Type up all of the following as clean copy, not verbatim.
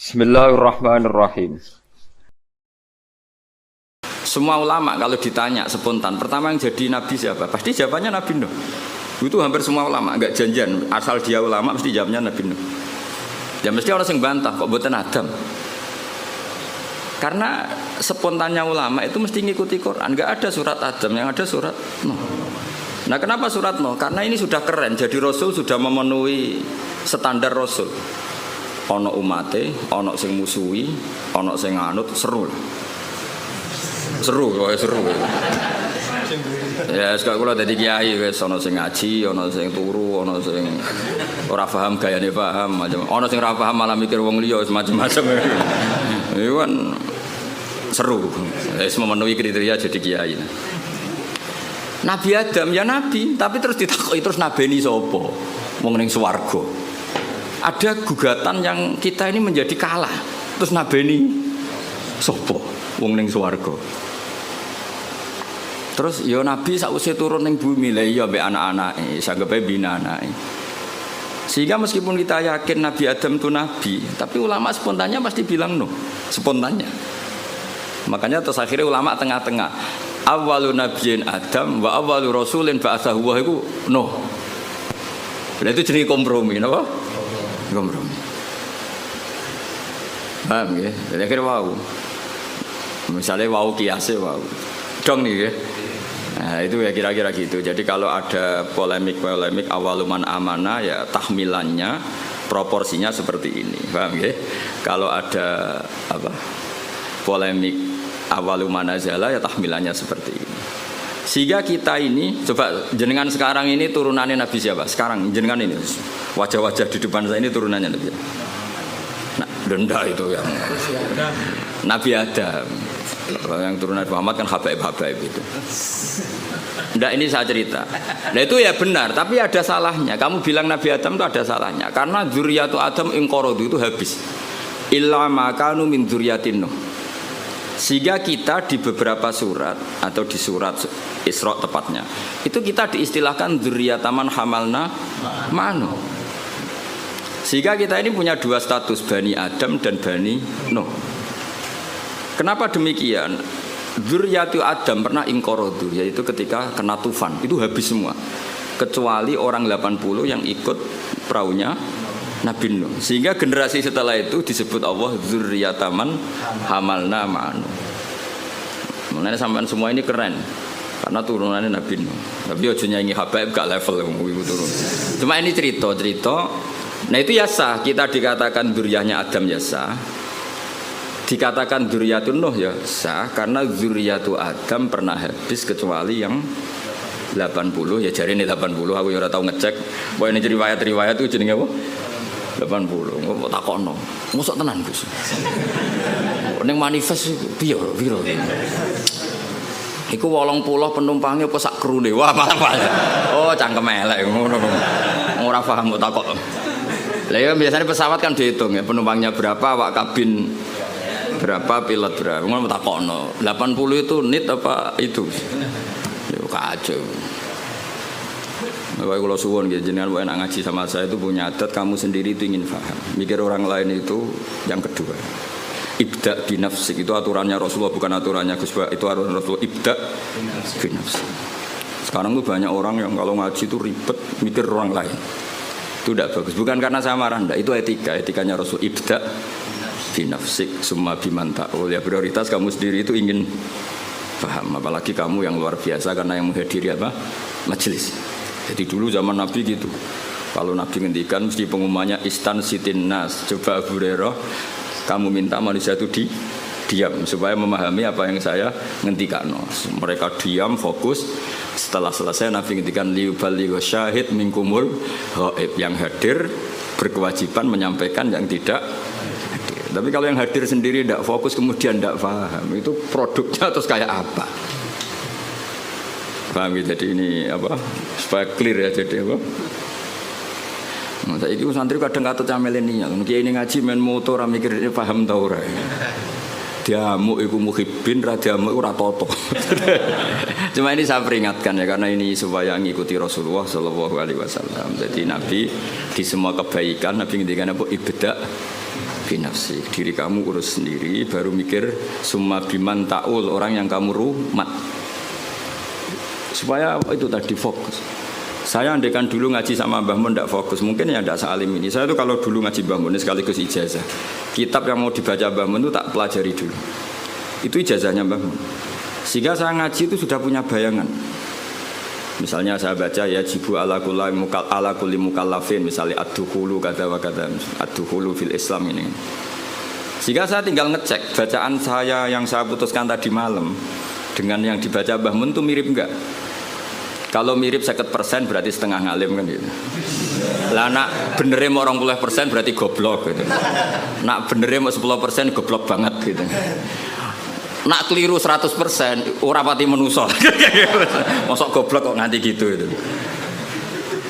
Bismillahirrahmanirrahim. Semua ulama kalau ditanya spontan, pertama yang jadi nabi siapa? Pasti jawabannya Nabi Nuh. Itu hampir semua ulama, enggak janjian. Asal dia ulama mesti jawabnya Nabi Nuh. Ya mesti orang yang bantah kok mboten Adam. Karena spontannya ulama itu mesti ngikuti Quran. Enggak ada surat Adam, yang ada surat Nuh. Nah kenapa surat Nuh? Karena ini sudah keren. Jadi Rasul sudah memenuhi standar Rasul. Ono umate, ono sing musuhi, ono sing nganut, seru. Seru. Ya sekarang kula dadi kiai wis ono sing ngaji, ono sing turu, ono sing ora paham gayane paham, macam ono sing ora paham malah mikir wong liya macam-macam. Iku kan seru. Wis memenuhi kriteria jadi kiai. Nabi Adam ya nabi, tapi terus ditakoki terus nabeni sapa? Wong ning swarga. Ada gugatan yang kita ini menjadi kalah. Terus nabeni sapa? Wong ning swarga. Terus ya nabi sakwise turun ning bumi lha iya mbek anak-anake, sanggepe bina anake. Sehingga meskipun kita yakin Nabi Adam itu nabi, tapi ulama spontannya pasti bilang no, spontannya. Makanya terus akhirnya ulama tengah-tengah. Awwalu nabiyyin Adam wa awwalu rasulin ba'atsahu wa iku no. Berarti itu jenis kompromi, napa? Kompromi. Paham ya? Jadi akhirnya wow. Misalnya wow kiasnya wow. Dong nih ya. Nah itu ya kira-kira gitu. Jadi kalau ada polemik awaluman amanah ya tahmilannya proporsinya seperti ini. Paham ya? Kalau ada polemik awaluman azala ya tahmilannya seperti ini. Sehingga kita ini coba jenengan sekarang ini turunannya Nabi siapa? Sekarang jenengan ini wajah-wajah di depan saya ini turunannya Nabi. Nah, denda itu yang Nabi Adam. Yang turunan Muhammad kan habaib itu. Nggak, ini saya cerita. Nah itu ya benar, tapi ada salahnya. Kamu bilang Nabi Adam itu ada salahnya. Karena dzurriyyatu Adam inqaradu itu habis. Illa ma kanu min dzurriyyatin Nuh. Sehingga kita di beberapa surat atau di surat Isra tepatnya itu kita diistilahkan dzurriyyataman hamalna manu. Sehingga kita ini punya dua status, Bani Adam dan Bani Nuh. Kenapa demikian? Dzurriyyatu Adam pernah inqaradu, yaitu ketika kena tufan itu habis semua kecuali orang 80 yang ikut perahunya Nabi Nuh. Sehingga generasi setelah itu disebut Allah dzurriyyataman hamalna ma'anu. Mengenai sampean semua ini keren karena turunannya Nabi Nuh. Tapi aja nyanyi habaib gak level itu turun. Cuma ini cerita. Nah itu ya sah, kita dikatakan dzurriyyahnya Adam ya sah. Dikatakan dzurriyyatun Nuh ya sah karena dzurriyyatu Adam pernah habis kecuali yang 80 ya jari ini 80 aku ya ora tau ngecek. Bahwa ini riwayat itu jenenge apa? 80. Kok takokno. Mosok tenan Gus. Ning manifest piye piro iki? Iku 80 penumpangnya apa sak krune? Wah, apa ya? Oh, cangkem elek ngono. Ora paham kok takok. Lah ya biasanya pesawat kan dihitung ya penumpangnya berapa, awak kabin berapa, pilot berapa. Ngono takokno. 80 itu nit apa itu? Yo kacau. Bapak kalau suwon gitu, jenengan enak ngaji sama saya itu punya adat kamu sendiri itu ingin paham. Mikir orang lain itu yang kedua. Ibda binafsik itu aturannya Rasulullah bukan aturannya Gus Ba. Itu aturan Rasulullah ibda binafsik. Sekarang tuh banyak orang yang kalau ngaji itu ribet mikir orang lain. Itu tidak bagus. Bukan karena saya marah, enggak. Itu etikanya Rasul ibda binafsik summa bimanta'ul. Ya prioritas kamu sendiri itu ingin paham. Apalagi kamu yang luar biasa karena yang menghadiri apa? Majelis. Jadi dulu zaman Nabi gitu. Kalau Nabi ngendikan mesti pengumumannya istan sitin nas. Coba Abu Hurairah, kamu minta manusia itu diam supaya memahami apa yang saya ngendikan. Mereka diam, fokus. Setelah selesai Nabi ngendikan liubaligho syahid minkumul ghaib, yang hadir berkewajiban menyampaikan yang tidak hadir. Tapi kalau yang hadir sendiri tidak fokus kemudian tidak paham, itu produknya terus kayak apa? Paham ya? Jadi ini apa supaya clear ya, jadi apa saya itu santri kadang kata camelenial mungkin ini ngaji main motor mikir ini paham tau ora diamuk iku muhibbin ra diamuk iku ora toto. Cuma ini saya peringatkan ya karena ini supaya ngikuti Rasulullah sallallahu alaihi wasallam. Jadi Nabi di semua kebaikan Nabi ngendikan apa ibda binafsi, diri kamu urus sendiri, baru mikir summa biman ta'ul, orang yang kamu rumat. Supaya itu tadi fokus. Saya andaikan dulu ngaji sama Mbah Mun tidak fokus, mungkin ya tidak sealim ini. Saya tuh kalau dulu ngaji Mbah Mun sekaligus ijazah, kitab yang mau dibaca Mbah Mun itu tak pelajari dulu. Itu ijazahnya Mbah Mun. Sehingga saya ngaji itu sudah punya bayangan. Misalnya saya baca ya jibu ala kulli mukallafin, misalnya ad-dukhulu kata wa kata, ad-dukhulu fil Islam ini. Sehingga saya tinggal ngecek bacaan saya yang saya putuskan tadi malam dengan yang dibaca Mbah Mun itu mirip enggak? Kalau mirip 50% berarti setengah ngalim kan gitu. Lah nak benernya mau 20% berarti goblok gitu. Nak benernya mau 10% goblok banget gitu. Nak keliru 100% ora pati menuso. Mosok goblok kok nganti gitu itu.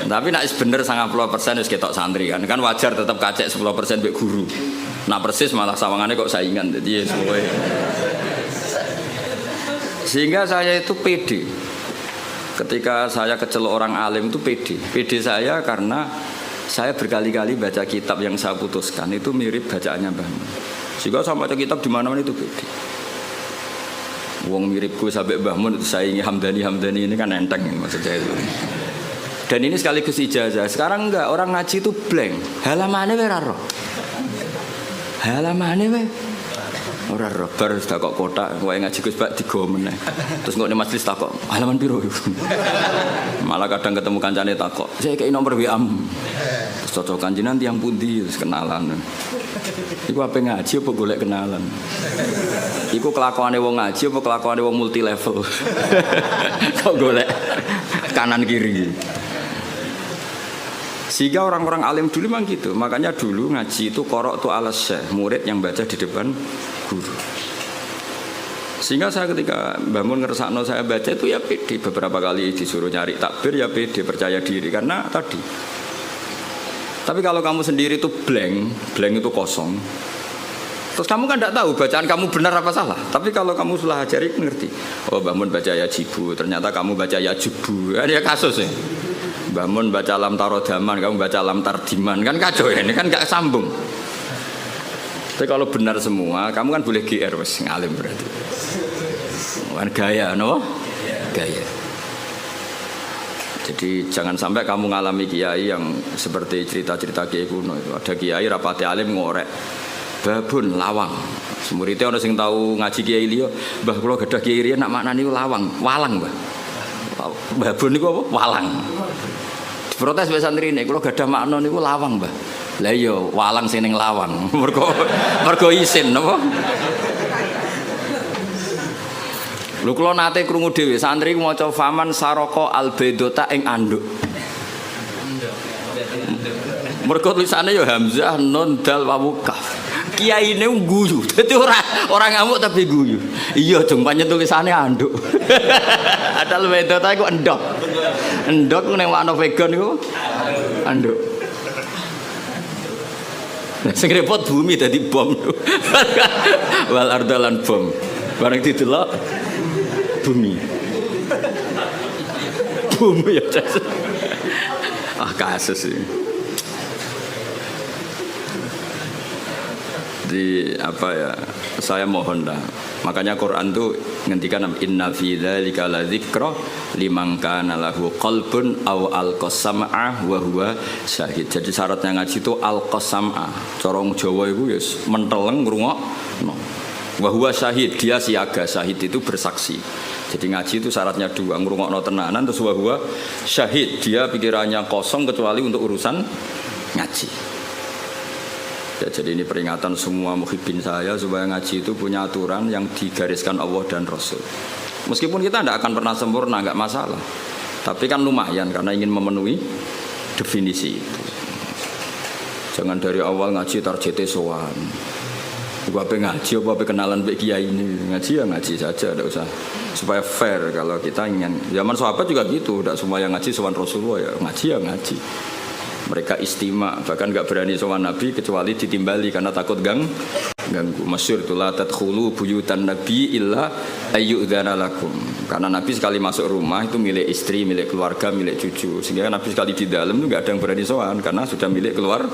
Tapi nak bener 90% wis ketok santri kan. Kan wajar tetap kacek 10% mbek guru. Nak persis malah sawangane kok saingan. Jadi semuanya. Sehingga saya itu pede. Ketika saya kecelok orang alim itu pede. Pede saya karena saya berkali-kali baca kitab yang saya putuskan itu mirip bacaannya Mbah Mun. Sehingga saya baca kitab di mana-mana itu pede. Wong miripku sampai Mbah Mun itu saya ingin Hamdani ini kan enteng maksud saya itu. Dan ini sekaligus ijazah. Sekarang enggak, orang ngaji itu blank. Halamane wae ora ro. Halamane wae ora ro. Bar sudah kok kotak wae ngaji Gus Bak digo meneh. Terus kok ning majelis takok, halaman piro? Malah kadang ketemu kancane takok, "Saya kei nomor WA-mu." Terus cocokan jenengan tiyang pundi terus kenalan. Iku apa ngaji apa golek kenalan? Iku kelakuane wong ngaji apa kelakuane wong multi level? Kok golek kanan kiri. Sehingga orang-orang alim dulu memang gitu. Makanya dulu ngaji itu qorok tu ala syekh, murid yang baca di depan guru. Sehingga saya ketika Mbah Mun ngersakno saya baca itu ya pede. Beberapa kali disuruh nyari takbir ya pede, percaya diri karena tadi. Tapi kalau kamu sendiri itu blank itu kosong. Terus kamu kan tidak tahu bacaan kamu benar apa salah. Tapi kalau kamu sudah ajari ngerti. Oh Mbah Mun baca ya jibu, ternyata kamu baca ya jubu. Ini kasus ya. Mbah Mun baca lam tarodaman, kamu baca lam tardiman, kan kacau ya, ini kan gak sambung. Tapi kalau benar semua, kamu kan boleh GR wes ngalim berarti. Kan gaya, no? Gaya. Jadi jangan sampai kamu ngalami kiai yang seperti cerita-cerita kiai kuno itu. Ada kiai rapati alim ngorek, babun lawang. Muridnya orang sing tahu ngaji kiai liyo, Mbah kula gadah kiai riyen nak maknani lawang, walang Mbah. Babun niku apa? Walang. Protes wae santri nek kula gadah makna niku lawang, Mbah. Lah iya, walang sing ning lawang. Mergo isin napa? Lho kula nate krungu dhewe santri maca faman saraka albedota ing anduk. Mergo tulisane ya hamzah nun dal wawu kaf. Kiyaine guyu. Dadi ora ngamuk tapi guyu. Iya, jeng pancen tulisane anduk. Adal bedota iku endok. Endok ning makna vegan niku anduk. Sing repot bumi dadi bom. Wal ardalan bom. Bareng didelok bumi. Bumi ya. Kasus ini. Di apa ya? Saya mohon lah. Makanya Quran tuh ngendikan inna fi dzalika ladzikra liman kana lahu qalbun aw alqasam'a wa huwa syahid. Jadi syaratnya ngaji itu alqasam'a. Cara Jawa iku ya menteleng ngrungokno. Wa huwa syahid, dia siaga. Syahid itu bersaksi. Jadi ngaji itu syaratnya dua, ngrungokno tenanan terus wa huwa syahid, dia pikirannya kosong kecuali untuk urusan ngaji. Ya, jadi ini peringatan semua muhibbin saya supaya ngaji itu punya aturan yang digariskan Allah dan Rasul. Meskipun kita tidak akan pernah sempurna, nggak masalah. Tapi kan lumayan karena ingin memenuhi definisi itu. Jangan dari awal ngaji tarjete sowan. Apa ngaji, apa kenalan Mbak Kiai ini. Ngaji ya ngaji saja, tidak usah. Supaya fair kalau kita ingin. Zaman sahabat juga gitu, tidak semua yang ngaji sowan Rasulullah ya ngaji ya ngaji. Mereka istimewa, bahkan nggak berani sowan Nabi kecuali ditimbali karena takut gang ganggu. Masyhur tu la tadkhulu buyutan nabi illa ayyudzana lakum. Karena Nabi sekali masuk rumah itu milik istri, milik keluarga, milik cucu. Sehingga Nabi sekali di dalam itu enggak ada yang berani sowan karena sudah milik keluar.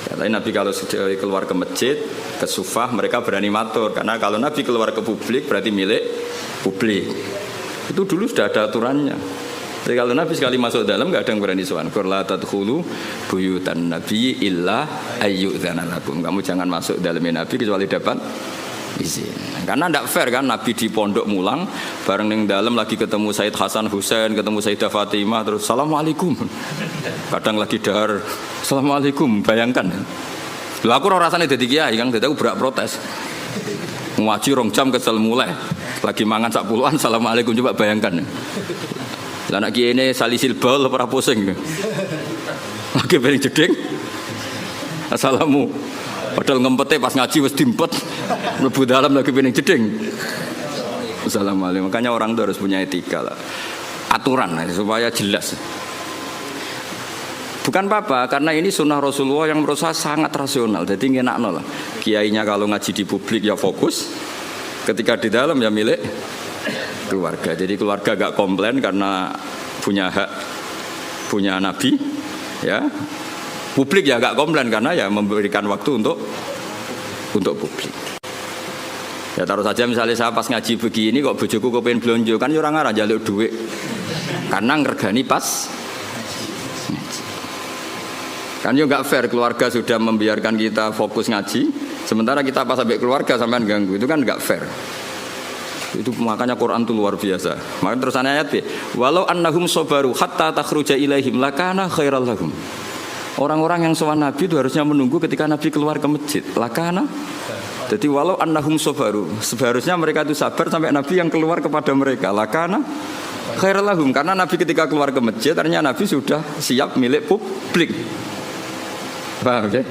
Tapi Nabi kalau sudah keluar ke masjid, ke sufah mereka berani matur karena kalau Nabi keluar ke publik berarti milik publik. Itu dulu sudah ada aturannya. Jadi kalau Nabi sekali masuk dalam enggak ada yang berani sowan. Qurla tadkhulu buyutan nabi illa ayyudzana lakum. Kamu jangan masuk dalamnya Nabi kecuali dapat izin. Karena tidak fair kan Nabi di pondok mulang bareng ning dalam lagi ketemu Said Hasan Husain, ketemu Sayyidah Fatimah terus assalamualaikum. Kadang lagi dahar assalamualaikum, bayangkan. Lah aku ora rasane dadi kiai Kang, dadi aku berak protes. Ngaji rong jam kesel mulai. Lagi mangan sak puluhan assalamualaikum, coba bayangkan. Lah anak kiai ini salisil bal ora pusing. Lagi bareng jeding. Assalamu. Padahal ngempete pas ngaji wis dimpet. Mlebu dalam lagi pining jeding. Assalamualaikum. Makanya orang itu harus punya etika lah. Aturan supaya jelas. Bukan apa-apa karena ini sunnah Rasulullah yang menurut saya sangat rasional. Jadi ngenakno lah. Kiainya kalau ngaji di publik ya fokus. Ketika di dalam ya milik keluarga. Jadi keluarga gak komplain karena punya hak, punya Nabi, ya. Publik ya gak komplain karena ya memberikan waktu untuk publik. Ya taruh saja misalnya saya pas ngaji begini kok bojoku kepengen blonjo kan orang arah jaluk duit karena ngergani pas ngaji. Kan juga gak fair keluarga sudah membiarkan kita fokus ngaji sementara kita pas sampai keluarga sampean ganggu, itu kan gak fair. Itu makanya Quran itu luar biasa. Makanya terusannya ayat walau annahum sabaru hatta takhruja ilaihim lakana khairal lahum. Orang-orang yang sowan Nabi itu harusnya menunggu ketika Nabi keluar ke masjid. Lakana. Jadi walau annahum sabaru, seharusnya mereka itu sabar sampai Nabi yang keluar kepada mereka. Lakana khairul lahum, karena Nabi ketika keluar ke masjid ternyata Nabi sudah siap milik publik. Paham ya?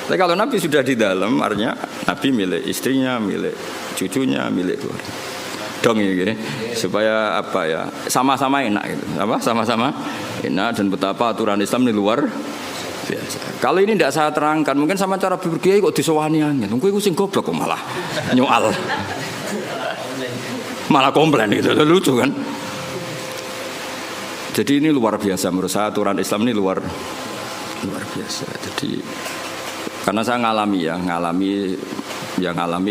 Tapi kalau Nabi sudah di dalam, artinya Nabi milik istrinya, milik cucunya, milik keluarga. Dong ya, supaya apa ya? Sama-sama enak gitu. Apa? Sama-sama enak dan betapa aturan Islam ini luar biasa. Kalau ini tidak saya terangkan, mungkin sama cara berkiai kok disowani angin. Mungkin aku sing goblok kok malah nyoal. Malah komplain gitu, lucu kan? Jadi ini luar biasa menurut saya, aturan Islam ini luar biasa. Jadi karena saya ngalami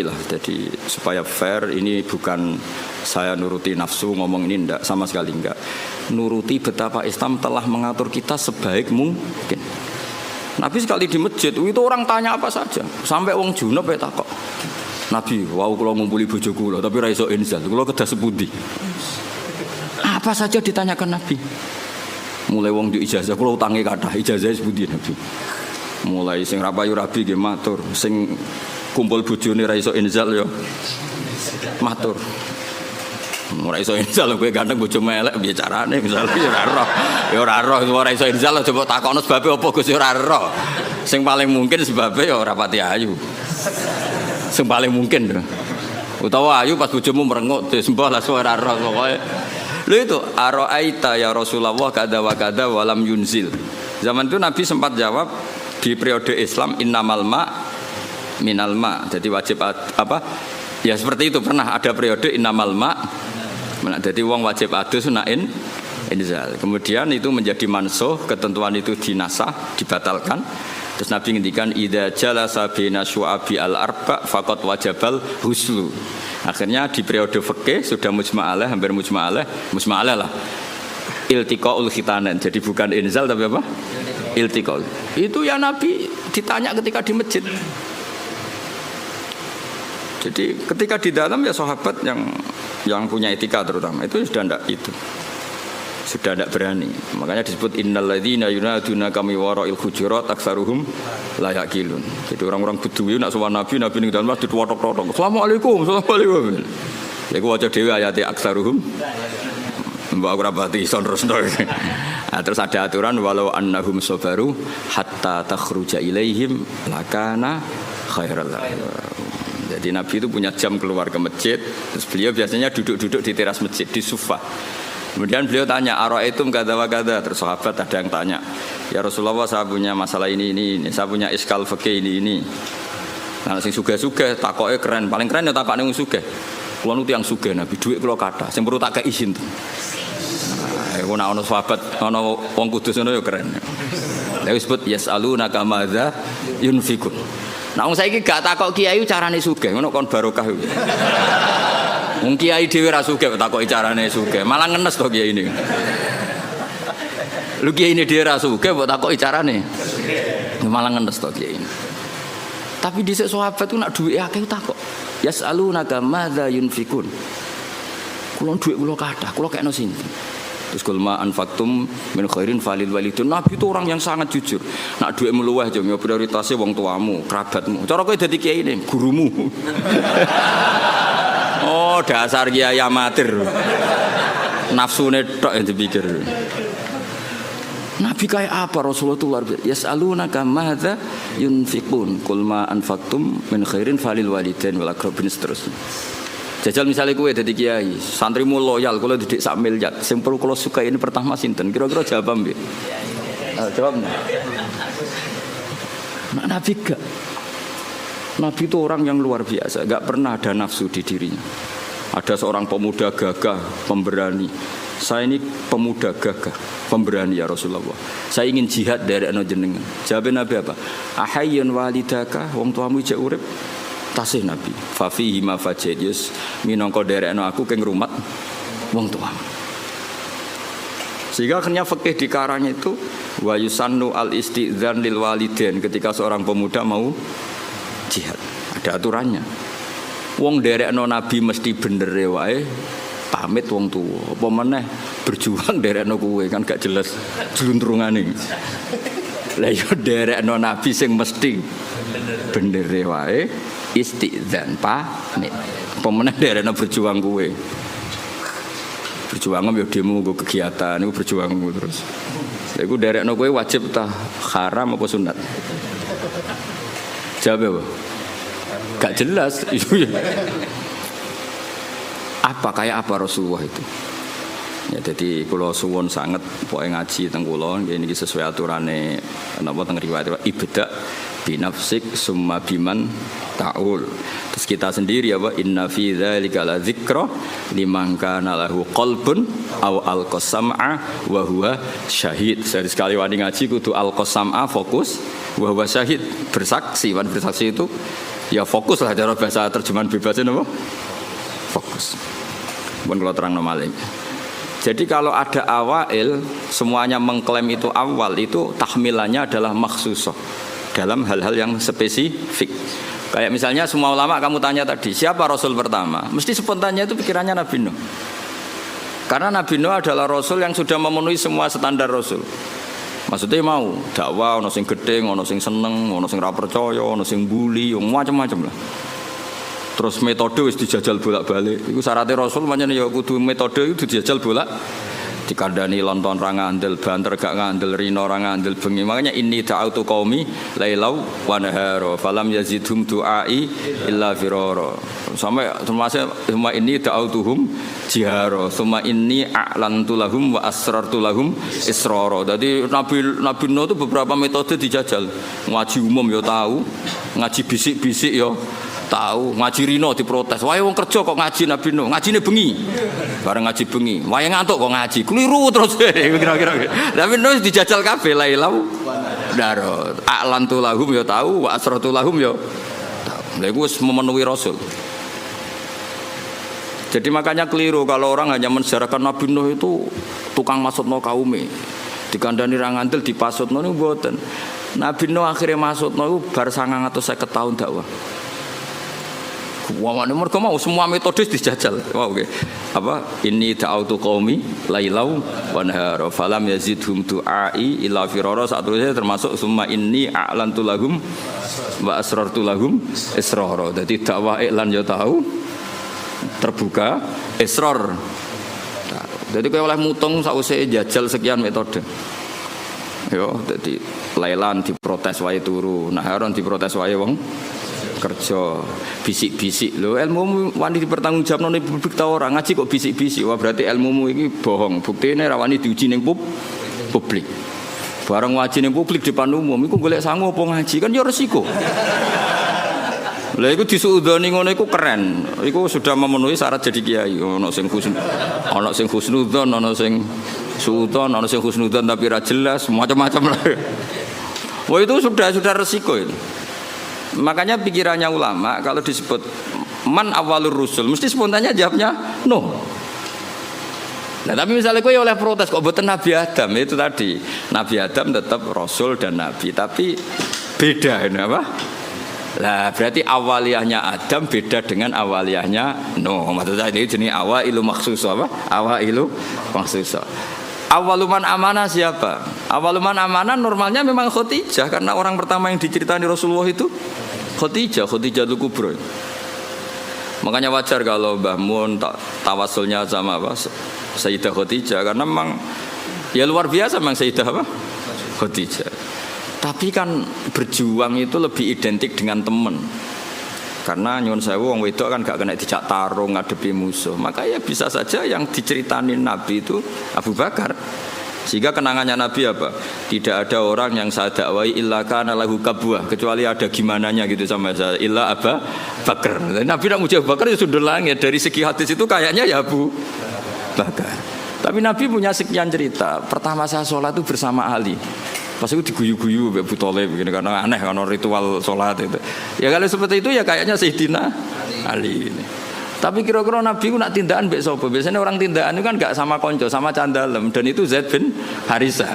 lah. Jadi supaya fair, ini bukan saya nuruti nafsu ngomong ini enggak, sama sekali enggak. Nuruti betapa Islam telah mengatur kita sebaik mungkin. Nabi sekali di masjid itu orang tanya apa saja, sampai wong junub ya takok. Nabi, wau kula ngumpuli bojo kula tapi ra iso inzal, kula kedah sepundi. Apa saja ditanyakan Nabi. Mulai wong di ijazah kula utange kathah, ijazah sepundi Nabi. Mulai sing rapayu rabi nggih matur, sing kumpul bojone ra iso inzal ya matur. Ora iso inzal kowe ganteng bojo melek piye carane misale ya ora roh ora iso inzal coba takokno sebabe apa Gus ya ora roh. Sing paling mungkin sebabe ya ora pati ayu. Sing paling mungkin. Utawa ayu pas bojomu merenguk disembah lah ora roh pokoke. Lho itu araita ya Rasulullah kada wa kada walam yunzil. Zaman itu Nabi sempat jawab di periode Islam innamal ma minal ma. Jadi wajib apa? Ya seperti itu pernah ada periode innamal ma. Jadi wong wajib adus nain inzal. Kemudian itu menjadi mansuh, ketentuan itu dinasah, dibatalkan. Terus Nabi ngendikan idza jalasa baina syu'abi al-arba faqad wajabal huslu. Akhirnya di periode fikih sudah mujma'alah, hampir mujma'alah lah. Iltiqaul khitanan. Jadi bukan inzal tapi apa? Iltiqaul. Itu ya Nabi ditanya ketika di masjid. Jadi ketika di dalam ya sahabat yang punya etika terutama itu sudah tidak berani. Makanya disebut innal ladzina yunaduna kami wara'il hujurat aktsaruhum la yaqilun. Jadi orang-orang Bedui nak sowan Nabi ning dalam masjid wotok-wotok. Assalamualaikum. Ya ku waca dhewe ayate aktsaruhum. Mbak ora pati ison terusno. Terus ada aturan walau annahum sabaru hatta takhruja ilaihim lakana khairal lahum. Jadi Nabi itu punya jam keluar ke masjid. Terus beliau biasanya duduk-duduk di teras masjid, di sufa. Kemudian beliau tanya, ara'aitum kada wa kada. Terus sahabat ada yang tanya, ya Rasulullah saya punya masalah ini. Saya punya iskal fikih ini. Nah sing sugih-sugih takoke keren, paling keren ya takokane wong sugih. Kula nu tiyang sugih Nabi, dhuwit kula kathah, sing perlu tak kei izin. Iku nek ana sahabat ana wong kudus ngono ya keren. Lha disebut yasalunaka madza yunfikun. Nek wong saiki gak takok kiai carane sugih, ngono kon barokah iku. Wong kiai dhewe ra sugih takoki carane sugih, malah ngenes to kiai ini. Lu kiai ini dhewe ra sugih kok takoki carane. Malah ngenes to kiai ini. Tapi dhisik sahabat ku nak duwe akeh takok. Yasalunaka madza yunfikun. Kula dhuwit kula kathah, kula kekno sinten. Terus kulma anfaqtum min khairin falil walidun. Nabi itu orang yang sangat jujur. Nak dhuwitmu luweh yo prioritasé wong tuamu, kerabatmu. Cara kowe dadi kiai ini, gurumu. Oh, dasar kiai amatir. Nafsune tok yang dipikir. Nabi kayak apa Rasulullah itu luar biasa. Yas'alunaka madza yunfiqun. Qul ma anfaqtum min khairin falil walidain wal aqrabin seterusnya. Jajal misalnya kowe dadi kiai, santrimu loyal kula didik sak miliar. Sing perlu kula suka ini pertama sinten? Kira-kira jawab nggih. Jawab. Nah, Nabi gak. Nabi itu orang yang luar biasa, gak pernah ada nafsu di dirinya. Ada seorang pemuda gagah, pemberani. Saya ini pemuda gagah, pemberani ya Rasulullah. Saya ingin jihad dari ana jenengan. Jawab Nabi apa? Ahayyun walidaka, wong tuamu jek urip. Tasih Nabi. Fa fihi ma fajidus, minangka derekno aku keng rumat wong tuamu. Sehingga akhirnya fikih dikarang itu wa yusannu al istidzan lil walidain ketika seorang pemuda mau jihad. Ada aturannya. Wong derekno Nabi mesti bener wae. Pamit wong tuwa apa meneh berjuang derekno kowe kan gak jelas jluntrungane. Lah yo derekno Nabi sing mesti bener wae istidzan pamit. Apa meneh derekno berjuang kowe. Berjuang yo demo nggo kegiatan niku berjuang terus. Lha iku derekno kowe wajib ta haram apa sunat? Jawab apa? Gak jelas. Apa kayak apa Rasulullah itu? Ya jadi kula suwun sanget pokoke ngaji teng kula nggih niki sesuai aturane napa teng riwayat ibda binafsik summa biman taul. Terus kita sendiri apa inna fi dzalika la dzikra liman kana lahu qalbun aw alqasam'a wa huwa syahid. Sekali wani ngaji kudu alqasam'a fokus wa huwa syahid bersaksi. Wan bersaksi itu ya fokus lah cara bahasa terjemahan bebasnya apa? Fokus. Pun kalau terang normalnya. Jadi kalau ada awail, semuanya mengklaim itu awal, itu tahmilannya adalah makhsusah dalam hal-hal yang spesifik. Kayak misalnya semua ulama kamu tanya tadi, siapa Rasul pertama? Mesti spontannya itu pikirannya Nabi Nuh. Karena Nabi Nuh adalah Rasul yang sudah memenuhi semua standar Rasul. Maksudnya mau dakwah, ono sing gedhe, ono sing seneng, ono sing ra percaya, ono sing bully, macam-macam lah. Terus metode wis dijajal bolak-balik. Iku syaratnya Rasul pancen ya kudu metode itu dijajal bolak. Dikandani lonton ra ngandel, banter gak ngandel, rino ra ngandel bengi. Makanya inni ta'autu qaumi lailau wa nahara falam yazidhum du'ai illa firara. Sampai termasuk summa inni ta'autuhum jihara, summa inni a'lantu lahum wa asrartu lahum israra. Jadi Nabi Nuh itu beberapa metode dijajal. Ngaji umum ya tahu, ngaji bisik-bisik ya tahu, ngaji rino diprotes. Wae wong kerja kok ngaji Nabi Nuh, ngajine bengi. Bareng ngaji bengi, wae ngantuk kok ngaji. Keliru terus kira-kira. Nabi Nuh dijajal kabeh lailau daro. A'lantu lahum ya tahu, wa asratu lahum ya tahu. Lha iku wis memenuhi Rasul. Jadi makanya keliru kalau orang hanya mensejarahkan Nabi Nuh itu tukang maksudno kaume. Dikandani ra ngandel dipasutno niku mboten. Nabi Nuh akhirnya maksudno iku bar 950 tahun dakwah. Wah, mereka mau semua metode dijajal. Wow, okay. Apa? Ini ta'autu qaumi lailau wa nahara falam yazidhum du'ai illa firara. Saturusnya termasuk summa inni a'lantu lahum wa asrartu lahum israra. Jadi dakwah iklan ya tahu terbuka israr. Jadi kowe oleh mutung sakwise jajal sekian metode. Yo, jadi lailan diprotes wae turu, naharon diprotes wae wong kerja, bisik-bisik lho, ilmumu wani dipertanggungjawabno ning publik ta ora, ngaji kok bisik-bisik, wah berarti ilmumu iki bohong, buktine ra wani diuji ning publik. Bareng ngaji ning publik depan umum iku golek sangu apa ngaji kan ya resiko. Lah iku disuudoni ngono iku keren. Iku sudah memenuhi syarat jadi kiai. Ono sing husnudzon, ono sing suudzon, ono sing husnudzon tapi ra jelas, macam-macam lah. Wah itu sudah resiko itu. Makanya pikirannya ulama kalau disebut man awalur rusul mesti spontannya jawabnya no. Nah tapi misalnya gue oleh protes kok buatan Nabi Adam itu tadi Nabi Adam tetap Rasul dan Nabi tapi beda ini apa? Lah berarti awaliyahnya Adam beda dengan awaliyahnya Nuh. Maksudnya ini jenis awailu maksus apa? Awailu maksus. Awaluman amanah siapa? Awaluman amanah normalnya memang Khadijah karena orang pertama yang diceritani Rasulullah itu Khadijah Dzul Kubra. Makanya wajar kalau Mbah Mun tawasulnya sama apa? Sayyidah Khadijah karena memang ya luar biasa memang Sayyidah apa? Khadijah. Tapi kan berjuang itu lebih identik dengan teman. Karena nyuwun sewu wong wedok kan gak kena dijak tarung ngadepi musuh. Maka ya bisa saja yang diceritanin Nabi itu Abu Bakar. Sehingga kenangannya Nabi apa? Tidak ada orang yang saya dakwai illa kana lahu kabwah kecuali ada gimananya gitu sama saya illa Abu Bakar. Nabi nak muji Abu Bakar ya sudah langit dari segi hadis itu kayaknya ya Abu Bakar. Tapi Nabi punya sekian cerita. Pertama saya sholat itu bersama Ali. Pas itu diguyu-guyu Abu Thalib begini karena aneh karena ritual sholat itu. Ya kalau seperti itu ya kayaknya Sayyidina Ali ini. Tapi kira-kira Nabi itu nak tindakan mbek sapa? Biasanya orang tindakan itu kan enggak sama konco, sama candalem dan itu Zaid bin Harisah.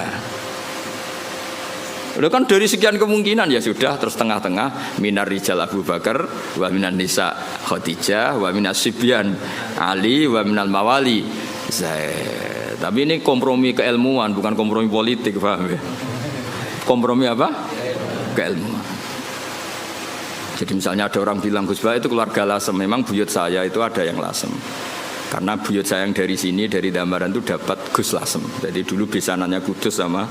Udah kan dari sekian kemungkinan ya sudah terus tengah-tengah minar rijal Abu Bakar wa minan nisa Khadijah wa minas sibyan Ali wa minal mawali Zaid. Tapi ini kompromi keilmuan bukan kompromi politik, paham ya? Kompromi apa? Keilmuan. Jadi misalnya ada orang bilang Gus Bah itu keluarga Lasem, memang buyut saya itu ada yang Lasem. Karena buyut saya yang dari sini dari Dambaran itu dapat Gus Lasem. Jadi dulu besanannya Kudus sama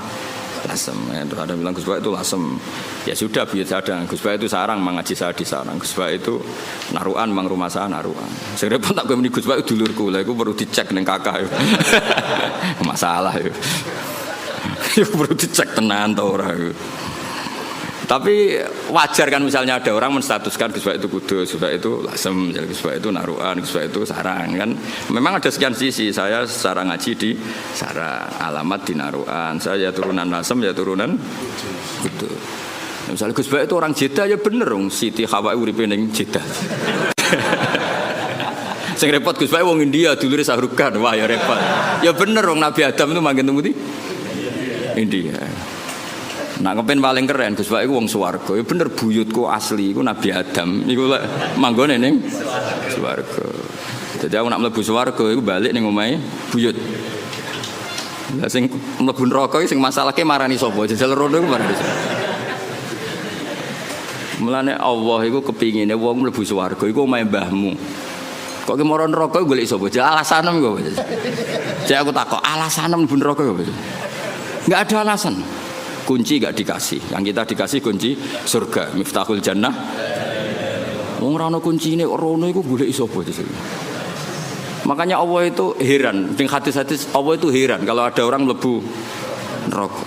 Lasem. Ya, terus ada yang bilang Gus Bah itu Lasem. Ya sudah buyut saya ada. Gus Bah itu Sarang, mengaji saya di Sarang. Gus Bah itu Naruan, mang rumah saya Naruan. Saya repot tak gue meni Gus Bah itu dulurku lah. Itu perlu dicek neng kakak. Masalah itu. Itu perlu dicek tenan tau orang. Tapi wajar kan misalnya ada orang menstatuskan Gus Bah itu Kudus, Gus Bah itu Lasem, Gus Bah itu Naruan, Gus Bah itu Sarang kan. Memang ada sekian sisi. Saya secara ngaji di Sarang, alamat di Naruan. Saya ya turunan Lasem, ya turunan Kudus. Misalnya Gus Bah itu orang Jeddah ya bener dong. Siti Hawa uripe ning Jeddah. Sing repot Gus Bah wong India dulure Sahrukan. Wah ya repot. Ya bener dong Nabi Adam itu manggen temu di India. Nak kepen paling keren Gus Bah iku wong swarga. Ya bener buyutku asli iku Nabi Adam. Iku lek manggone ning swarga. Dadi aku nak mlebu swarga iku balik ning omahe buyut. Lah sing mlebu neraka iki sing masalahke marani sapa? Jajal rono iku marani sapa? Mulane Allah iku kepingine wong mlebu swarga iku omahe mbahmu. Kok ki mara neraka golek sapa? Alasanem kok. Jadi aku takok alasanem mlebu neraka kok. Enggak ada alasan. Kunci gak dikasih, yang kita dikasih kunci surga, miftahul jannah. Wong ora ono kuncine rono iku golek sapa di sini. Makanya Allah itu heran, ning hadis-hadis Allah itu heran kalau ada orang mlebu neraka.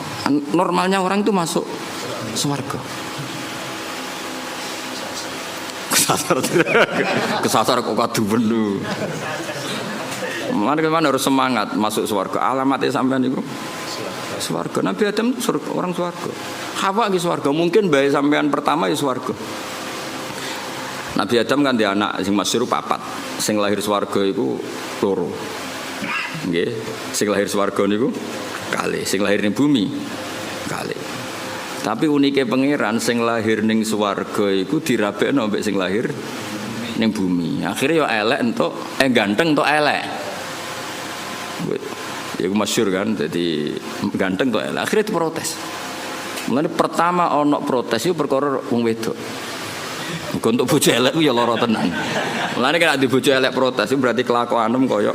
Normalnya orang itu masuk surga. Kesasar kok kaduwen lho. Mana harus semangat masuk surga. Alamatnya sampean niku swarga. Nabi Adam itu orang swarga. Hawa di swarga. Mungkin bayi sampean pertama di swarga. Nabi Adam kan dia anak sing masyhur papat. Sing lahir swarga iku loro. Nggih, sing lahir swarga niku kali, sing lahir ning bumi kali. Tapi unike pangeran sing lahir ning swarga iku dirabekno mbek sing lahir ning bumi. Akhirnya ya elek entuk ganteng entuk elek. Ya masyhur kan, jadi ganteng kok elek. Akhirnya diprotes. Mulane pertama ono protes itu perkara wong wedok. Muga untuk bojo elek ku ya lara tenan. Mulane nek di bojo elek protes itu berarti kelakuanem koyo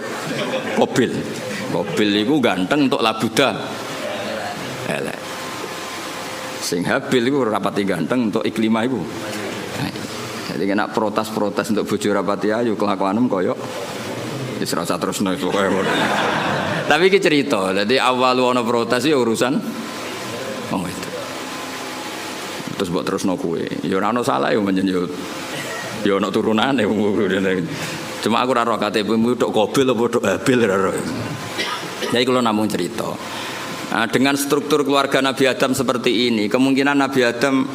Qabil. Qabil iku ganteng untuk labuda elek. Sing Habil iku rapati ganteng untuk Iklimah iku. Jadi nek protes untuk bojo rapati ayu kelakuanem koyo wis ora usah terusno iku koyo. Tapi iki cerita, jadi awal ana protes ya urusan wong itu. Terus mbok terusno kowe. Ya ora ono salah ya menjen yo Ya ono turunane. Cuma aku ora roh KTP-mu tok Qabil apa tok Habil ora roh. Jadi kalau namung cerita. Nah, dengan struktur keluarga Nabi Adam seperti ini, kemungkinan Nabi Adam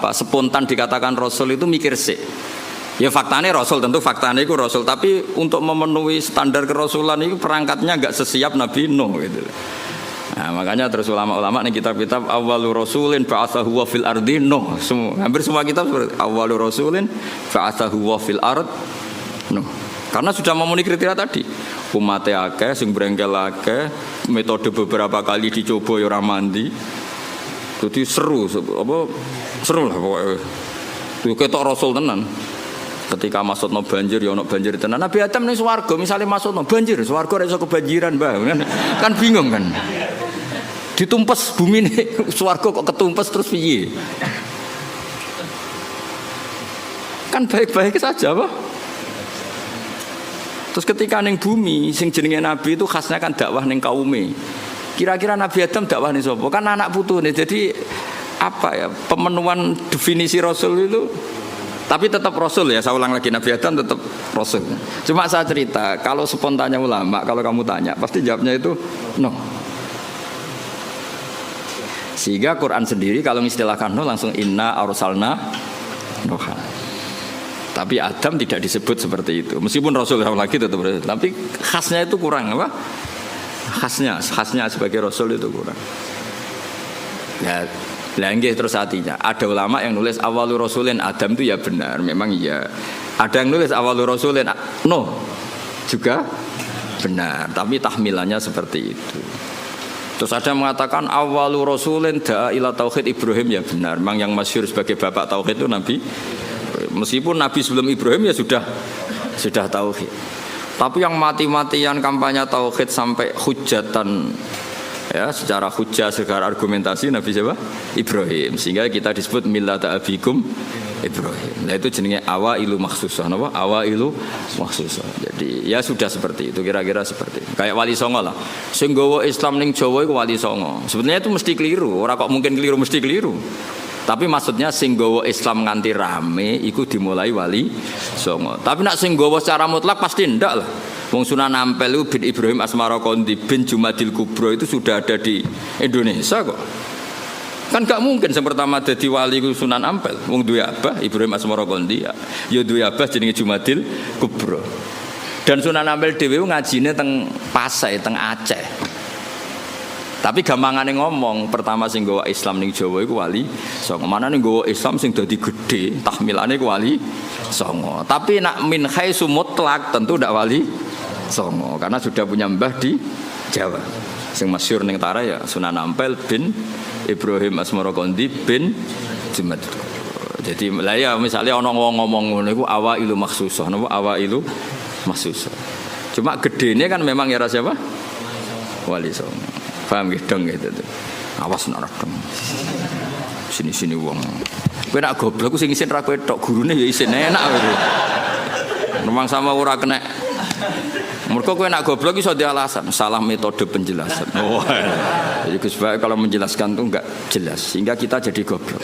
spontan dikatakan Rasul itu mikir sih. Ya faktanya Rasul, tentu faktanya itu Rasul, tapi untuk memenuhi standar kerasulan itu perangkatnya enggak sesiap Nabi Nuh gitu. Nah, makanya terus ulama-ulama nih kitab-kitab awwalu rasulin ba'atsahu wa fil ardi Nuh. Hampir semua kitab seperti awwalu rasulin ba'atsahu wa fil ard Nuh. Karena sudah memenuhi kriteria tadi. Umatnya akeh, sing brengkel akeh, metode beberapa kali dicoba ya ora mandi. Jadi seru lah pokoknya. Itu ketok Rasul tenan. Ketika masukno banjir ya ono banjir tenan. Nabi Adam ning swarga misale masukno banjir, swarga ora iso kebanjiran, Mbah. Kan bingung kan. Ditumpes bumi ini swarga kok ketumpes terus piye? Kan baik-baik saja, Pak. Terus ketika ning bumi sing jenenge nabi itu khasnya kan dakwah ning kaume. Kira-kira Nabi Adam dakwah ning sapa? Kan anak putune. Jadi pemenuhan definisi Rasul itu, tapi tetap Rasul ya, saya ulang lagi, Nabi Adam tetap Rasul. Cuma saya cerita, kalau spontannya ulama, kalau kamu tanya, pasti jawabnya itu no. Sehingga Quran sendiri kalau mengistilahkan no langsung inna arsalna Nuhan. Tapi Adam tidak disebut seperti itu. Meskipun Rasul lagi tetap Rasul, tapi khasnya itu kurang apa? Khasnya sebagai Rasul itu kurang. Ya, langgih terus artinya. Ada ulama yang nulis awalu rasulin Adam itu ya benar, memang iya. Ada yang nulis awalu rasulin no juga benar, tapi tahmilannya seperti itu. Terus ada yang mengatakan awalu rasulin da'a ila tauhid Ibrahim, ya benar. Memang yang masyhur sebagai bapak tauhid itu Nabi. Meskipun Nabi sebelum Ibrahim ya sudah tauhid. Tapi yang mati-matian kampanye tauhid sampai hujatan, ya secara hujah, secara argumentasi Nabi siapa? Ibrahim. Sehingga kita disebut millata abikum Ibrahim. Nah itu jenenge awailu makhsusah, napa? Awailu makhsusah. Jadi ya sudah seperti itu, kira-kira seperti itu. Kayak Wali Songo lah. Sing nggawa Islam ning Jawa iku Wali Songo. Sebenarnya itu mesti keliru. Ora kok mungkin keliru, mesti keliru. Tapi maksudnya sing nggawa Islam nganti rame iku dimulai Wali Songo. Tapi nak sing nggawa secara mutlak pasti ndak lah. Wong Sunan Ampel itu bin Ibrahim Asmara Kondi bin Jumadil Kubro itu sudah ada di Indonesia kok. Kan gak mungkin yang pertama jadi wali Sunan Ampel. Wong duwe abah Ibrahim Asmara Kondi ya duwe abah jenenge Jumadil Kubro. Dan Sunan Ampel dhewe ngajine teng Pasai, teng Aceh. Tapi gampangane ngomong, pertama sing nggawa Islam ning Jawa iku Wali Songo. Manane nggawa Islam sing dadi gedhe, tahmilane iku Wali Songo. Tapi nak min haitsu mutlak tentu ndak Wali Songo karena sudah punya mbah di Jawa. Sing masyhur ning Tara ya Sunan Ampel bin Ibrahim Asmara Kondi bin Jumat. Jadi lah ya misalnya ana wong ngomong ngono iku awailu makhsusah, napa awailu makhsusah. Cuma gedene kan memang ya siapa? Wali Songo. Paham gitu dong gitu tuh. Awas nak rekam. Sini wong. Kowe nak goblok ku sing isin ra kowe tok, gurune ya isin enak gitu. Memang sama ora kena. Mergo kowe nak goblok iso di alasan, salah metode penjelasan. Oh. Jadi Gus Bae kalau menjelaskan tuh enggak jelas sehingga kita jadi goblok.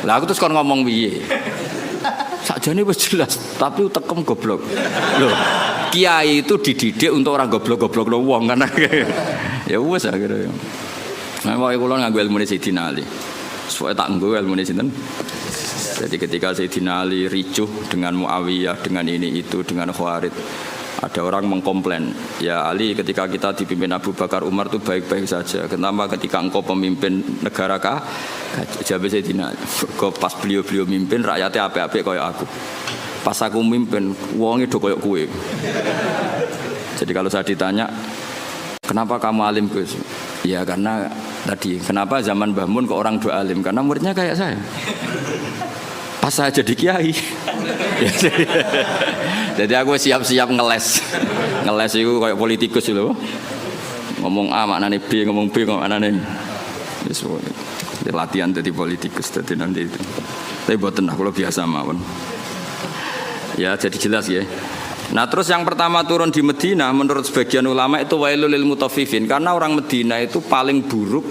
Lah aku terus kon ngomong piye? Sakjane wis jelas, tapi utekem goblok. Loh, kiai itu dididik untuk orang goblok-goblok lo wong kan. Ya wis akhire. Nah, wae kula nganggo ilmune Sayyidina Ali. Supaya tak nggo ilmune sinten? Jadi ketika Sayyidina Ali ricuh dengan Muawiyah, dengan ini itu, dengan Khawarij, ada orang mengkomplain, ya Ali ketika kita dipimpin Abu Bakar Umar itu baik-baik saja. Kenapa ketika engkau pemimpin negara kah? Jawab Sayyidina Ali, pas beliau mimpin rakyatnya apik-apik kayak aku. Pas aku mimpin wonge do kayak kue. Jadi kalau saya ditanya, kenapa kamu alim Gus? Ya karena tadi, kenapa zaman Mbah Mun kok orang do alim? Karena muridnya kayak saya. Pas saya jadi kiai. Jadi aku siap-siap ngeles itu kayak politikus loh. Ngomong A maknane B, ngomong B maknane. Latihan jadi politikus tadi nanti itu. Tapi boten aku biasa mawon. Ya jadi jelas ya. Nah terus yang pertama turun di Medina menurut sebagian ulama itu wailul lil mutaffifin, karena orang Medina itu paling buruk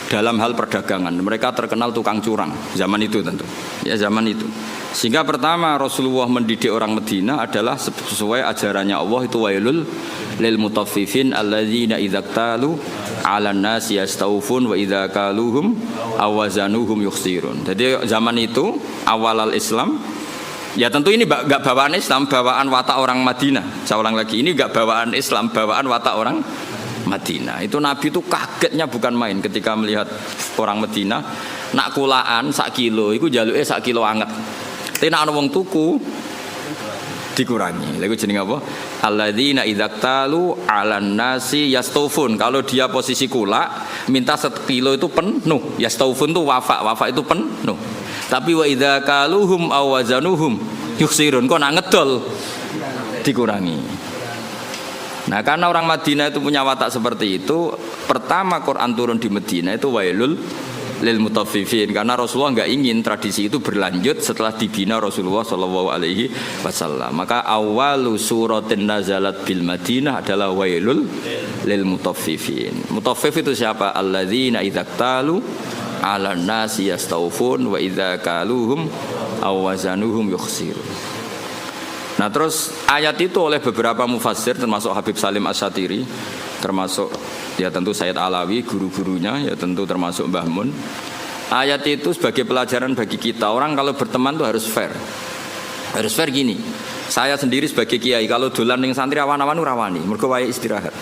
dalam hal perdagangan. Mereka terkenal tukang curang zaman itu tentu. Ya zaman itu. Sehingga pertama Rasulullah mendidik orang Madinah adalah sesuai ajarannya Allah itu wailul lil mutaffifin alladzina idza talu 'alan nasi yastawfun wa idza kaluhum awazanuhum yukhsirun. Jadi zaman itu awal Islam ya tentu ini enggak bawaan Islam, bawaan watak orang Madinah. Saya ulang lagi, ini enggak bawaan Islam, bawaan watak orang Madinah. Itu Nabi itu kagetnya bukan main ketika melihat orang Madinah nak kulaan sak kilo iku jaluke sak kilo anget. Tapi nak ana wong tuku dikurangi. Lha iku jenenge apa? Alladzina idzaktalu 'alan nasi yastawfun. Kalau dia posisi kula minta 1 kilo itu penuh. Yastawfun itu wafa itu penuh. Tapi wa idza kaluhum aw wazanuhum yukhsirun. Kok nak ngedol dikurangi. Nah, karena orang Madinah itu punya watak seperti itu, pertama Quran turun di Madinah itu wailul lil mutaffifin, karena Rasulullah enggak ingin tradisi itu berlanjut setelah dibina Rasulullah sallallahu alaihi wasallam. Maka awalu suratin nazalat bil Madinah adalah wailul lil mutaffifin. Mutaffif itu siapa? Alladzina idzaktalu 'alan nasi yastawfun wa idza kaluhum aw wazanuhum yukhsirun. Nah terus ayat itu oleh beberapa mufassir termasuk Habib Salim Asy-Syatiri, termasuk ya tentu Sayyid Alawi guru-gurunya, ya tentu termasuk Mbah Mun. Ayat itu sebagai pelajaran bagi kita, orang kalau berteman tuh harus fair. Harus fair gini. Saya sendiri sebagai kiai kalau dolan ning santri awan-awan rawani, mergo wae istirahat.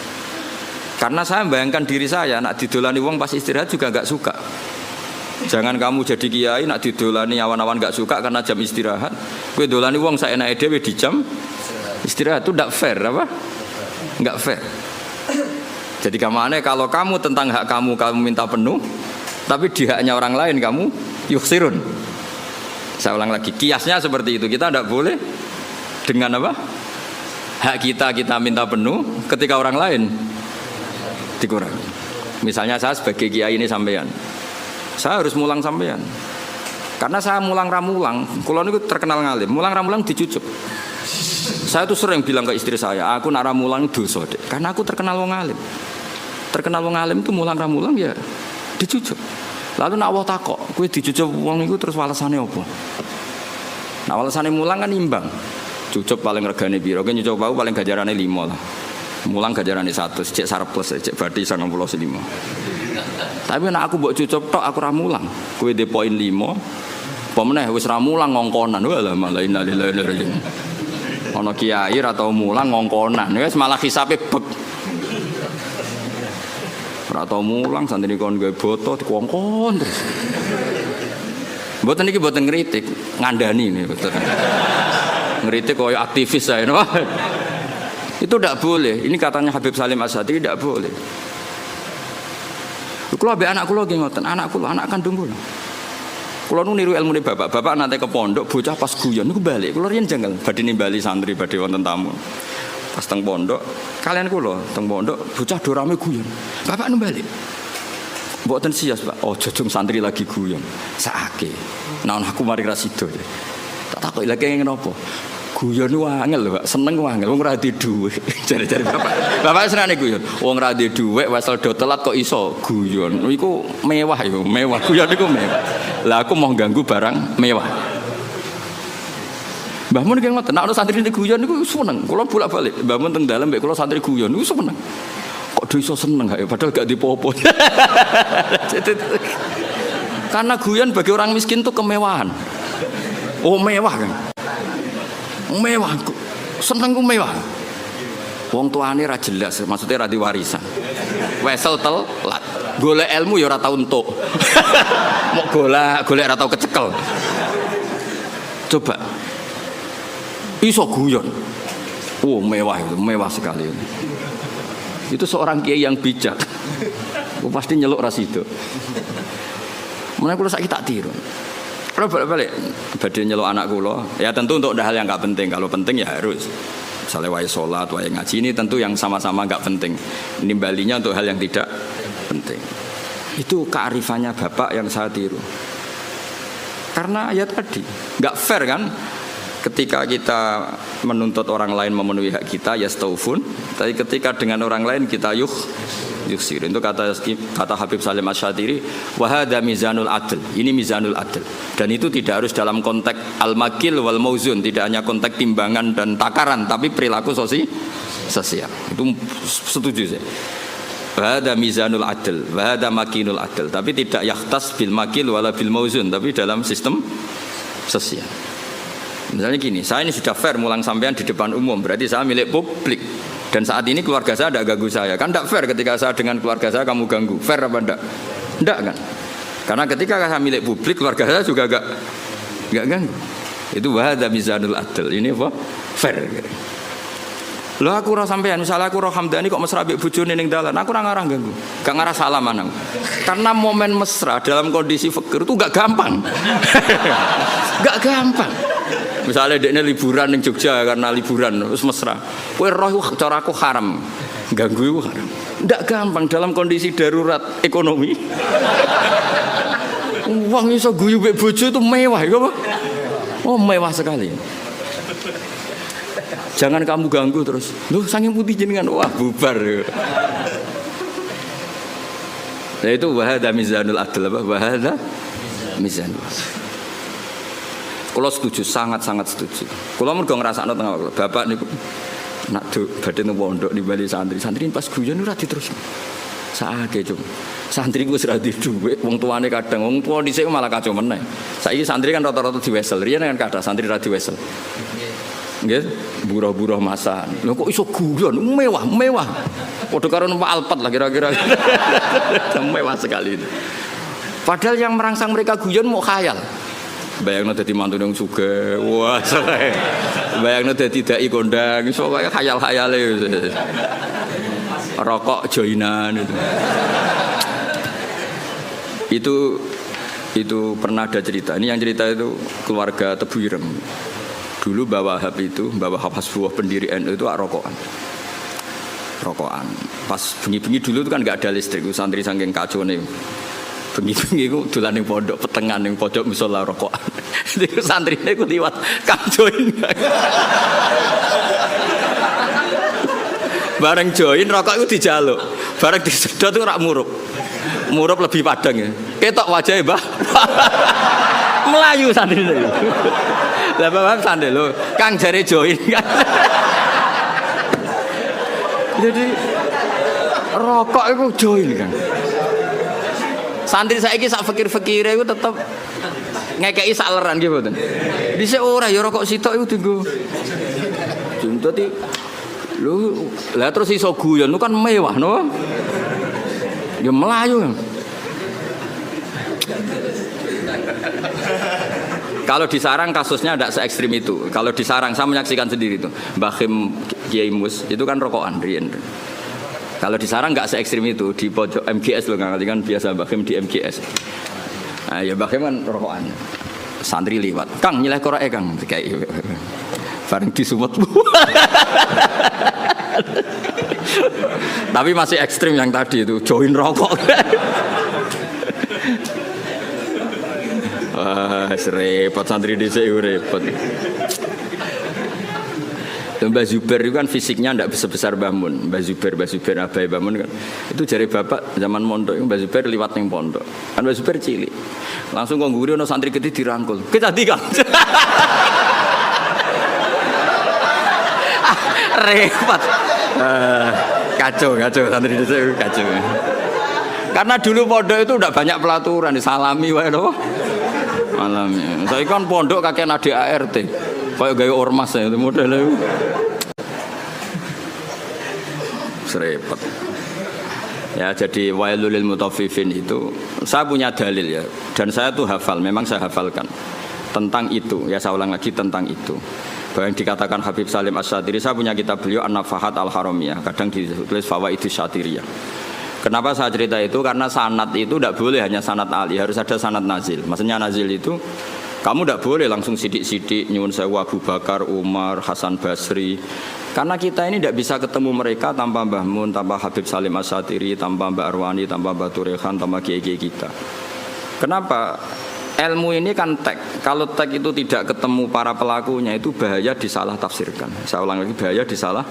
Karena saya membayangkan diri saya nak didolani wong pas istirahat juga enggak suka. Jangan kamu jadi kiai nak didolani awan-awan gak suka karena jam istirahat. Kowe dolani wong saenake dhewe di jam istirahat itu ndak fair apa? Enggak fair. Jadi kamane kalau kamu tentang hak kamu minta penuh, tapi di haknya orang lain kamu yukhsirun. Saya ulang lagi, kiasnya seperti itu. Kita ndak boleh dengan apa? Hak kita minta penuh ketika orang lain dikurangi. Misalnya saya sebagai kiai ini sampean, saya harus mulang sampean. Karena saya mulang ramulang, kula niku terkenal ngalim. Mulang ramulang dicucuk. Saya tuh sering bilang ke istri saya, aku nak ramulang dosa, Dek. Karena aku terkenal wong alim. Terkenal wong alim itu mulang ramulang ya dicucuk. Lalu nak Allah takok, kowe dicucuk wong niku terus walesane apa? Nah, walesane mulang kan imbang. Cucuk paling regane piro? Kowe nyucuk wau paling gajarane 5 lah. Mulang gajarane 100, cek sareples, cek badhe 95. Tapi nek aku mbok cucup tok aku ra mulang. Kowe de poin 5. Apa meneh wis ra mulang ngongkonan. Walah malah innalillahi wa inna ilaihi raji'un. Ana kiai ra tau mulang ngongkonan. Wis malah hisabe bek. Ora tau mulang santri kon gawe boto dikongkon terus. Mboten iki mboten ngritik, ngandani nih betul. Ngritik koyo aktivis saya. Itu tidak boleh. Ini katanya Habib Salim Asy-Syatiri tidak boleh. Kulo ambek anak kulo nggih ngoten, anak kulo, anak kandung kulo. Kulo nu niru ilmune bapak. Bapak nate ke pondok, bocah pas guyon niku balik. Kulo riyen janggal badhe nimbali santri badhe wonten tamu. Pas teng pondok, kalian kulo teng pondok bocah do rame guyon. Bapak nu balik. Mboten sias, Pak. Oh, jojong santri lagi guyon. Sakake. Naon aku mari ra sida. Tak takoki lha kenging napa? Guyon ku angel lho, Pak. Seneng ku angel wong ora di dhuwit. Jare-jare bapak. Bapak senengane guyon. Wong ora di dhuwit wesel do telat kok iso guyon. Iku mewah iku, mewah. Guyon iku mewah. Lah aku mau ganggu barang mewah. Mbah Mun ki ngoten, nek ana santri guyon niku seneng. Kula bolak-balik. Mbah Mun teng dalem mbek kula santri guyon niku seneng. Kok do iso seneng gak ya padahal gak dipopo. Karena guyon bagi orang miskin itu kemewahan. Oh, mewah kan. Mewah, seneng ku mewah. Wong tuane ra jelas, maksudnya ra diwarisan. Wesel telat, golek ilmu ya ora tau entuk. Mok golek ora tau kecekel. Coba. Iso guyon. Oh, mewah itu, mewah sekali. Itu seorang kiai yang bijak. Pasti nyeluk ras itu. Mulai kula saiki tak tiru. Kalau balik badhe nyeluk anak kula, ya tentu untuk hal yang enggak penting. Kalau penting ya harus. Misalnya wae salat, wae ngaji ini tentu yang sama-sama enggak penting. Nimbalinya untuk hal yang tidak penting. Itu kearifannya bapak yang saya tiru. Karena ya tadi enggak fair kan? Ketika kita menuntut orang lain memenuhi hak kita, yastaufun. Tapi ketika dengan orang lain kita yuksir. Itu kata Habib Salim Asy-Syatiri, wa hadza mizanul adl. Ini mizanul adl. Dan itu tidak harus dalam konteks al-makil wal mauzun, tidak hanya konteks timbangan dan takaran, tapi perilaku sosial. Itu setuju saya. Wa hadza mizanul adl, wa hadza makinul adl. Tapi tidak yakhtas bil makil wala bil mauzun, tapi dalam sistem sosial. Misalnya gini, saya ini sudah fair mulang sampean di depan umum, berarti saya milik publik. Dan saat ini keluarga saya tidak ganggu saya. Kan tidak fair ketika saya dengan keluarga saya kamu ganggu. Fair apa enggak? Enggak kan? Karena ketika saya milik publik, keluarga saya juga enggak ganggu. Itu wahada mizanul adl. Ini apa? Fair. Loh aku roh sampean, misalnya aku roh Hamdani kok mesra mbek bojone ning dalan, aku ora ngarang ganggu. Gak ngarah salaman aku. Karena momen mesra dalam kondisi fakir itu gak gampang. Gak gampang. Misalnya dekne liburan ning Jogja karena liburan terus mesra. Kowe roh cara aku haram. Ganggu iku haram. Ndak gampang dalam kondisi darurat ekonomi. Uang iso guyu mbek bojo itu mewah iku apa? Oh, mewah sekali. Jangan kamu ganggu terus. Loh, saking putih jenengan. Wah, bubar. Nah itu wahada mizanul adl apa? Wahada mizanul adl. Kalau setuju, sangat-sangat setuju. Kalau mergo ngrasakno tengah waktu, bapak niku nak badhe nang pondok nimbali santri pas guyon ora diterusno. Saake cum. Santri ku wis ra dhuwit, wong tuane kadang wong tuwa dhisik malah kacau meneh. Saiki santri kan rata-rata diwesel, riyen kan kathah santri ra diwesel. Nggih, buruh-buruh masan. Lho kok iso guyon mewah. Padha karo numpak Alphard lah kira-kira. Mewah sekali itu. Padahal yang merangsang mereka guyon mau khayal. Bayangno dadi mantu nang sugih. Wah, sae. Bayangno dadi dai kondang, iso kaya khayal-khayale. Rokok joinan itu. Itu pernah ada cerita. Ini yang cerita itu keluarga Tebu Ireng. Dulu Mbah Wahab itu, Mbah Wahab Hasbuah pendiri NU itu rokokan. Pas bengi-bengi dulu itu kan enggak ada listrik, santri saking kacone. Bengi-bengi ku dolan ning pondok petengan ning pojok musala rokokan. Iku santrine ku liwat Kang join. Bareng join rokok iku dijaluk. Bareng disedot itu rak murup. Murup lebih padang ya. Ketok wajahe, Mbah. Melayu santrine. Lah Bapak sandel lho, Kang jare join kan. Jadi rokok iku join kan. Santri saiki sak fikir-fikire iku tetep ngekeki sak leran nggih mboten. Dhisik ora ya rokok sitok iku dienggo. Dadi lho, lah terus iso guyon kan mewah no. Ya melayu kan. Kalau di Sarang kasusnya tidak se-ekstrim itu. Kalau di Sarang saya menyaksikan sendiri itu. Mbah Khim Kiai Mus itu kan rokokan riyen. Kalau di Sarang nggak se-ekstrim itu, di pojok MGS loh kan biasa Mbah Khim di MGS. Nah, ya Mbah Khim kan rokokan. Santri liwat. Kang nyileh korake Kang kayak bareng disumut. Tapi masih ekstrim yang tadi itu join rokok. Wah, repot santri dhisik repot. Mbah Zubair itu kan fisiknya tidak sebesar Mbah Mun. Mbah Zubair Abai Mbah Mun kan. Itu jari bapak zaman mondok Mbah Zubair liwat ning pondok. Kan Mbah Zubair cilik. Langsung kok ngguri ono santri gede dirangkul. Kita tiga. Repot. Kacau santri dhisik kacau. Karena dulu pondok itu udah banyak pelaturan disalami wae lho. Alami. Saya kan pondok kakek adik ART. Kayak gaya ormas ya itu modelnya. Serempet. Ya jadi wailul lil mutaffifin itu saya punya dalil ya dan saya tuh hafal, memang saya hafalkan tentang itu. Ya saya ulang lagi tentang itu. Bahwa yang dikatakan Habib Salim Asy-Syatiri, saya punya kitab beliau An-Nafahat Al-Haramiyah, kadang ditulis Fawaidus Syatiriyah. Kenapa saya cerita itu? Karena sanad itu tidak boleh hanya sanad Ali, harus ada sanad nazil. Maksudnya nazil itu kamu tidak boleh langsung sidik-sidik nyuwun sewu Abu Bakar, Umar, Hasan Basri. Karena kita ini tidak bisa ketemu mereka tanpa Mbah Mun, tanpa Habib Salim Asy-Syatiri, tanpa Mbak Arwani, tanpa Mbak Turehan, tanpa kiai-kiai kita. Kenapa? Ilmu ini kan tek. Kalau tek itu tidak ketemu para pelakunya itu bahaya disalah tafsirkan. Saya ulang lagi, bahaya disalah.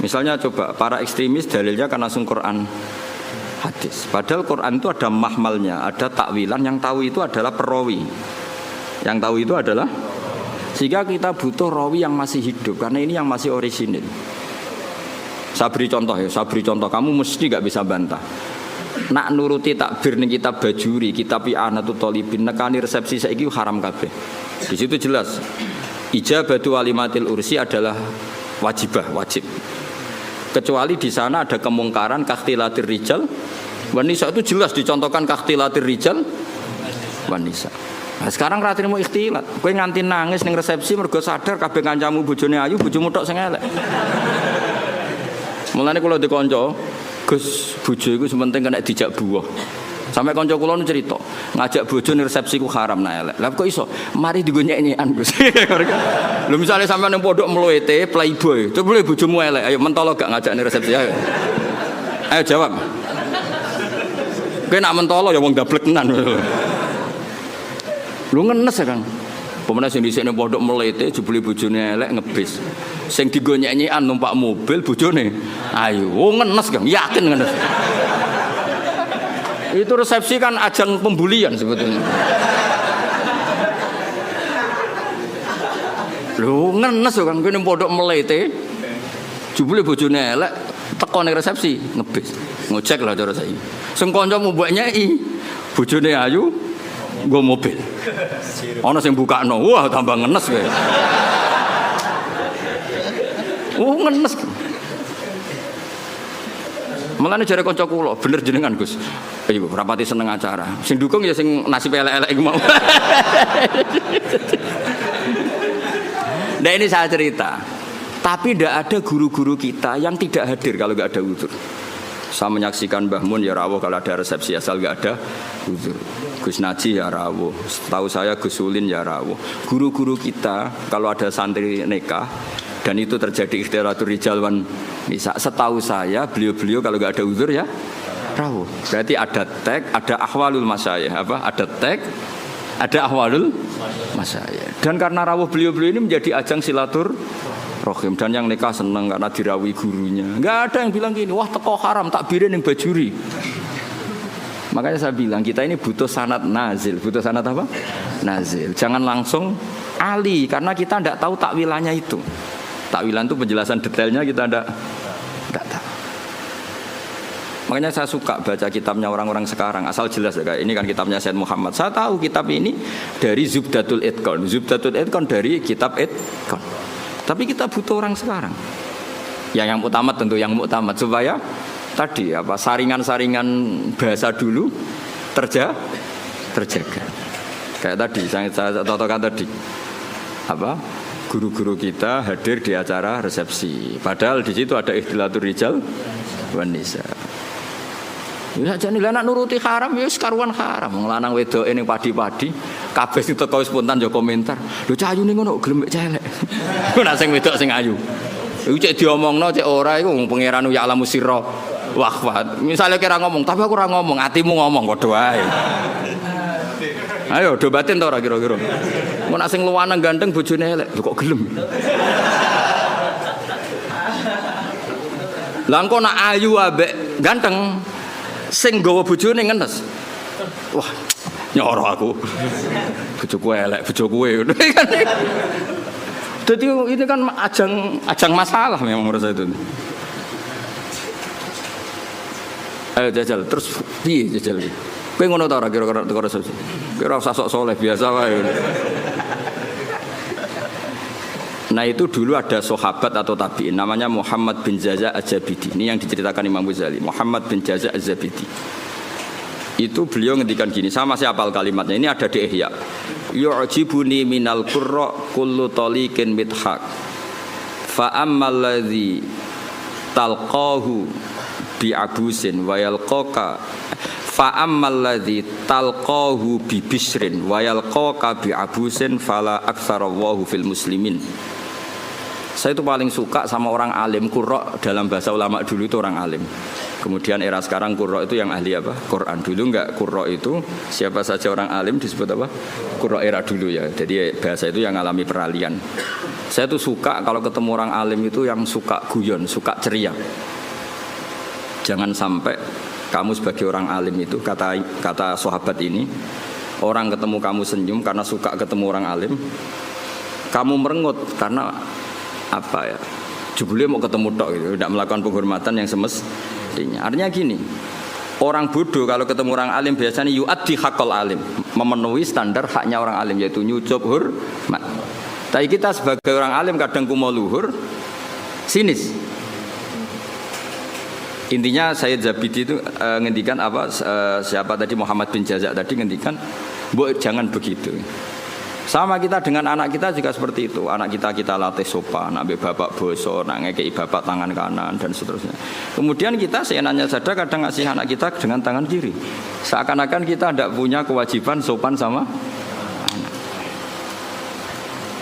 Misalnya coba para ekstremis dalilnya kan langsung Quran hadis. Padahal Quran itu ada mahmalnya, ada takwilan, yang tahu itu adalah perawi. Yang tahu itu adalah, sehingga kita butuh rawi yang masih hidup karena ini yang masih orisinil. Saya beri contoh ya, kamu mesti gak bisa bantah. Nak nuruti takbir ning kitab Bajuri, kitab I'anatul Thalibin, nekani resepsi saiki haram kabeh. Di situ jelas ijabatu walimatil ursi adalah wajib. Kecuali di sana ada kemungkaran kakhtilatir rijal wanisa, itu jelas dicontohkan kakhtilatir rijal wanisa. Nah, sekarang ratine mau ikhtilat, kowe nganti nangis ning resepsi mergo sadar kabeh kancamu bojone ayu, bojomu tok sing elek. Mulane kula dikonco, Gus, bojo iku sementing kena dijak buah. Sampai kanca kula nu cerita, ngajak bojo ning resepsi ku haram nah elek. Lah kok iso? Mari digo nyek-nyekan, Gus. Lho misale sampean ning pondok mluwete playboy, coba le bojomu elek, ayo mentolo gak ngajak ning resepsi ayo. Ayo jawab. Kowe nak mentolo ya wong dablek tenan. Lu ngenes ya Kang. Pemene sing dhisik ning pondok mlete jebule bojone elek ngebis. Sing digo nyek-nyekan numpak mobil bojone. Ayo, ngenes Kang, yakin ngenes. Itu resepsi kan ajang pembulian sebetulnya. Lho ngenes Kang, kowe ning pondok mlete jebule bojone elek teko ning resepsi ngebis. Ngecek lah cara saiki. Sing kancamu mbok nyeki bojone ayu nggo mobil. Ana sing bukakno, wah tambah ngenes kowe. Ngenes. Mulane jare kanca kula, bener jenengan Gus. Ayo rapati seneng acara. Sing dukung ya sing nasib elek-elek iku mau. Nah ini saya cerita. Tapi tidak ada guru-guru kita yang tidak hadir kalau nggak ada uzur. Saya menyaksikan Mbah Mun ya rawuh kalau ada resepsi asal nggak ada uzur. Gus Naji ya rawuh. Setahu saya Gus Ulin ya rawuh. Guru-guru kita kalau ada santri nikah dan itu terjadi ikhtiratul rijal wan nisa, setahu saya beliau-beliau kalau nggak ada uzur ya rawuh. Berarti ada tag, ada ahwalul masyayikh, ada tag, ada ahwalul masyayikh. Dan karena rawuh beliau-beliau ini menjadi ajang silaturahim, dan yang nikah seneng karena dirawi gurunya. Nggak ada yang bilang gini, wah teko haram takbirin yang Bajuri. Makanya saya bilang kita ini butuh sanad nazil. Butuh sanad apa? Nazil. Jangan langsung ali, karena kita tidak tahu takwilannya itu. Takwilan itu penjelasan detailnya kita tidak tahu. Makanya saya suka baca kitabnya orang-orang sekarang, asal jelas ya, ini kan kitabnya Said Muhammad. Saya tahu kitab ini dari Zubdatul Itqan. Zubdatul Itqan dari kitab Itqan. Tapi kita butuh orang sekarang. Yang utama tentu yang muktamad, supaya tadi saringan-saringan bahasa dulu terjaga. Kayak tadi saya contohkan tadi. Guru-guru kita hadir di acara resepsi. Padahal di situ ada ikhtilatur rijal wan nisa. Ya jane anak nuruti haram ya karuan haram. Lanang wedoke ning padi-padi, kabeh sing teko spontan yo komentar. Lho cayune ngono gelem celek. Nek sing wedok sing ayu. Iku cek diomongno cek ora iku wong pangeran ya alamu sirra waqfat. Misale kira ngomong, tapi aku ora ngomong, atimu ngomong padha wae. Ayo do batin to ora kira-kira. Mun nek sing luwanang ganteng bojone elek, kok gelem. Lah engko nek ayu ambek ganteng sing nggawa bojone ngenes. Wah, nyoro aku. Bojoku elek, bojoku ngono kan. Jadi ini kan ajang masalah memang menurut saya itu. Ayo jajal, terus piye jajal iki? Kowe ngono ta ora kira-kira teko resepsi? Kira usah sok soleh biasa wae. Nah itu dulu ada sahabat atau tabi'in namanya Muhammad bin Jaza' Az-Zabidi. Ini yang diceritakan Imam Ghazali. Muhammad bin Jaza' Az-Zabidi. Itu beliau ngendikan gini, sama masih hafal kalimatnya. Ini ada di Ihya. Yu'jibuni minal qurra kullu taliqin mithaq. Fa ammal ladzi talqahu bi abusin wa yalqaka fa ammal ladzi talqahu bi bisrin wa yalqaka bi abusin fala aktsarallahu fil muslimin. Saya itu paling suka sama orang alim qurra, dalam bahasa ulama dulu itu orang alim. Kemudian era sekarang qurra itu yang ahli apa? Quran. Dulu enggak, qurra itu siapa saja orang alim disebut apa? Qurra era dulu ya. Jadi bahasa itu yang alami peralihan. Saya tuh suka kalau ketemu orang alim itu yang suka guyon, suka ceria. Jangan sampai kamu sebagai orang alim itu, kata sahabat ini, orang ketemu kamu senyum karena suka ketemu orang alim, kamu merengut karena apa ya? Jebule mau ketemu tok gitu, tidak melakukan penghormatan yang semestinya. Artinya gini, orang bodoh kalau ketemu orang alim biasanya yu'addi haqqal alim, memenuhi standar haknya orang alim, yaitu nyucup hormat. Tapi kita sebagai orang alim kadang kumo luhur, sinis. Intinya saya Zabidi itu ngendikan apa, siapa tadi, Muhammad bin Jazak tadi ngendikan, jangan begitu. Sama kita dengan anak kita juga seperti itu. Anak kita latih sopan, nak bapak bosor, nak ngekei bapak tangan kanan dan seterusnya. Kemudian kita seenaknya saja kadang ngasih anak kita dengan tangan kiri. Seakan-akan kita tidak punya kewajiban sopan sama anak.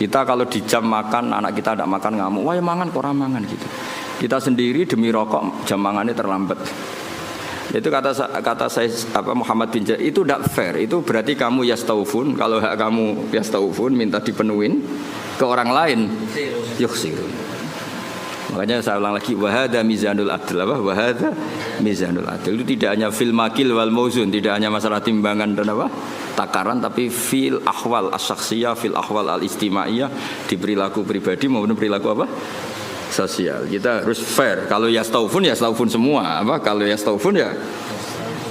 Kita kalau di jam makan, anak kita tidak makan ngamuk, wah ya mangan kok mangan gitu. Kita sendiri demi rokok jam makannya terlambat. Itu kata saya apa, Muhammad bin Ja'id, itu tidak fair. Itu berarti kamu yastaufun, kalau hak kamu yastaufun minta dipenuhin, ke orang lain yukhsirun. Makanya saya ulang lagi, wahada mizanul adl, apa? Wahada mizanul adl. Itu tidak hanya fil makil wal mauzun, tidak hanya masalah timbangan dan apa? Takaran, tapi fil ahwal as-syakhsiyah, fil ahwal al-istimaiyah, di perilaku pribadi maupun perilaku apa? Sosial. Kita harus fair. Kalau yastaufun semua. Apa? Kalau yastaufun ya.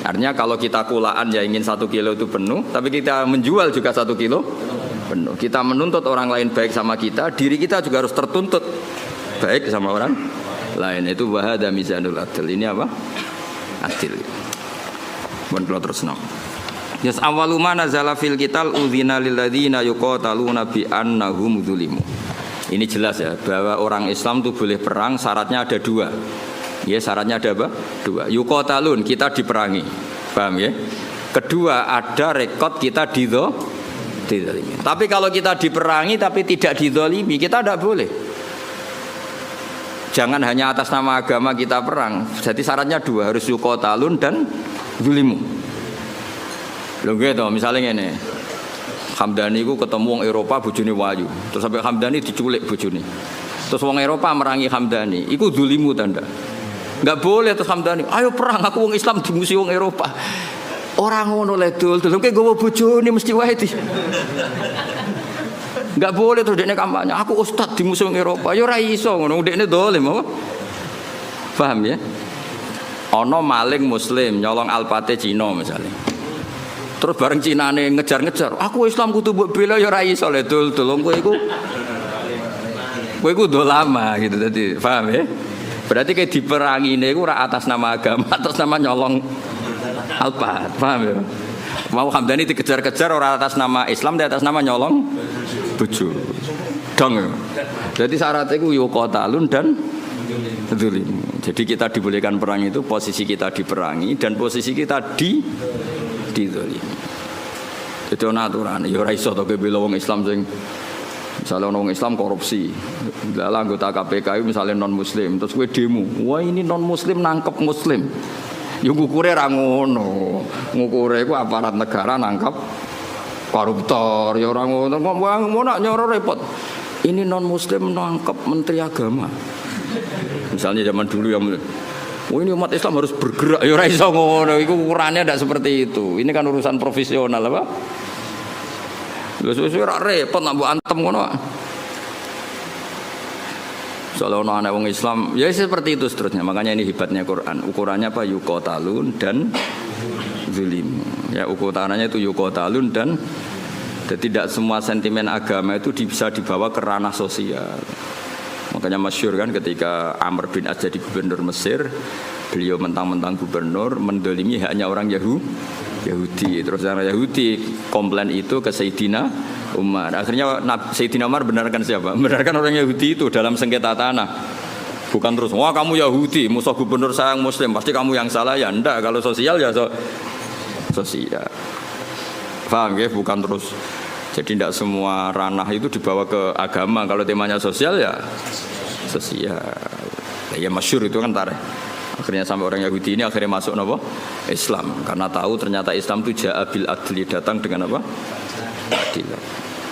Artinya kalau kita kulaan ya ingin 1 kilo itu penuh, tapi kita menjual juga 1 kilo penuh. Kita menuntut orang lain baik sama kita, diri kita juga harus tertuntut baik sama orang lain. Itu wahada mizanul adil. Ini apa? Adil. Mohon kalau terus nang. Yas awwalu ma nazala fil qital udzina lil ladzina yuqataluna bi annahum dzulimu. Ini jelas ya, bahwa orang Islam itu boleh perang, syaratnya ada 2. Ya, syaratnya ada apa? 2. Yuqatalun, kita diperangi. Paham ya? Kedua, ada rekod kita dizalimi. Tapi kalau kita diperangi tapi tidak dizalimi, kita tidak boleh. Jangan hanya atas nama agama kita perang. Jadi syaratnya 2, harus yuqatalun dan zulimu. Lho gitu, misalnya ini. Hamdani ku ketemu wong Eropa bojone wayu. Terus sampai Hamdani diculik bojone. Terus wong Eropa merangi Hamdani. Iku zulimu tanda. Enggak boleh terus Hamdani, ayo perang, aku wong Islam dimusuhi wong Eropa. Ora ngono le dul, kowe gowo bojone mesti wae di. Enggak boleh terus dekne kampanye, aku ustaz dimusuhi wong Eropa. Ya ora iso ngono, dekne dolim apa? Paham ya? Ana maling muslim nyolong alpate Cina misalnya. Terus bareng Cinane ngejar-ngejar, aku Islam kudu mbok bela ya ora iso le dul, kowe iku dolama gitu tadi. Paham ya? Berarti kayak diperangi niku ora atas nama agama, atas nama nyolong alpat. Paham ya? Mau Hamdani dikejar-kejar ora atas nama Islam, tapi atas nama nyolong bojo. Dong. Jadi syaratnya iku yuqatalun dan zulim. Jadi kita dibolehkan perang itu posisi kita diperangi dan posisi kita dizalimi. Itu aturan. Ya ora iso to bela wong Islam sing misalnya wong Islam korupsi. Lah anggota KPK misalnya non muslim, terus kowe demo. Wah ini non muslim nangkep muslim. Ya ngukure ra ngono. Ngukure iku aparat negara nangkep koruptor. Ya ora ngono. Mau nak nyoro repot. Ini non muslim nangkep menteri agama. Misalnya zaman dulu yang oh ini umat Islam harus bergerak, ya ora iso ngono, iku ukurannya tidak seperti itu. Ini kan urusan profesional apa? Wis ora repot nak mbok antem ngono. Soale ono anak wong Islam, ya seperti itu seterusnya. Makanya ini hebatnya Quran. Ukurannya apa? Yuqatalun dan zulim. Ya ukurannya itu yuqatalun dan tidak semua sentimen agama itu bisa dibawa ke ranah sosial. Makanya masyhur kan ketika Amr bin As jadi gubernur Mesir, beliau mentang-mentang gubernur mendolimi haknya orang Yahudi. Terus orang Yahudi komplain itu ke Sayyidina Umar. Akhirnya Sayyidina Umar benarkan siapa? Benarkan orang Yahudi itu dalam sengketa tanah. Bukan terus, wah kamu Yahudi, musuh gubernur saya yang Muslim, pasti kamu yang salah ya. Enggak, kalau sosial ya sosial. Paham ya? Bukan terus. Jadi tidak semua ranah itu dibawa ke agama. Kalau temanya sosial ya sosial. Ya masyhur itu kan tarikh. Akhirnya sampai orang Yahudi ini akhirnya masuk apa? Islam, karena tahu ternyata Islam itu ja'a bil adli, datang dengan apa? Adil.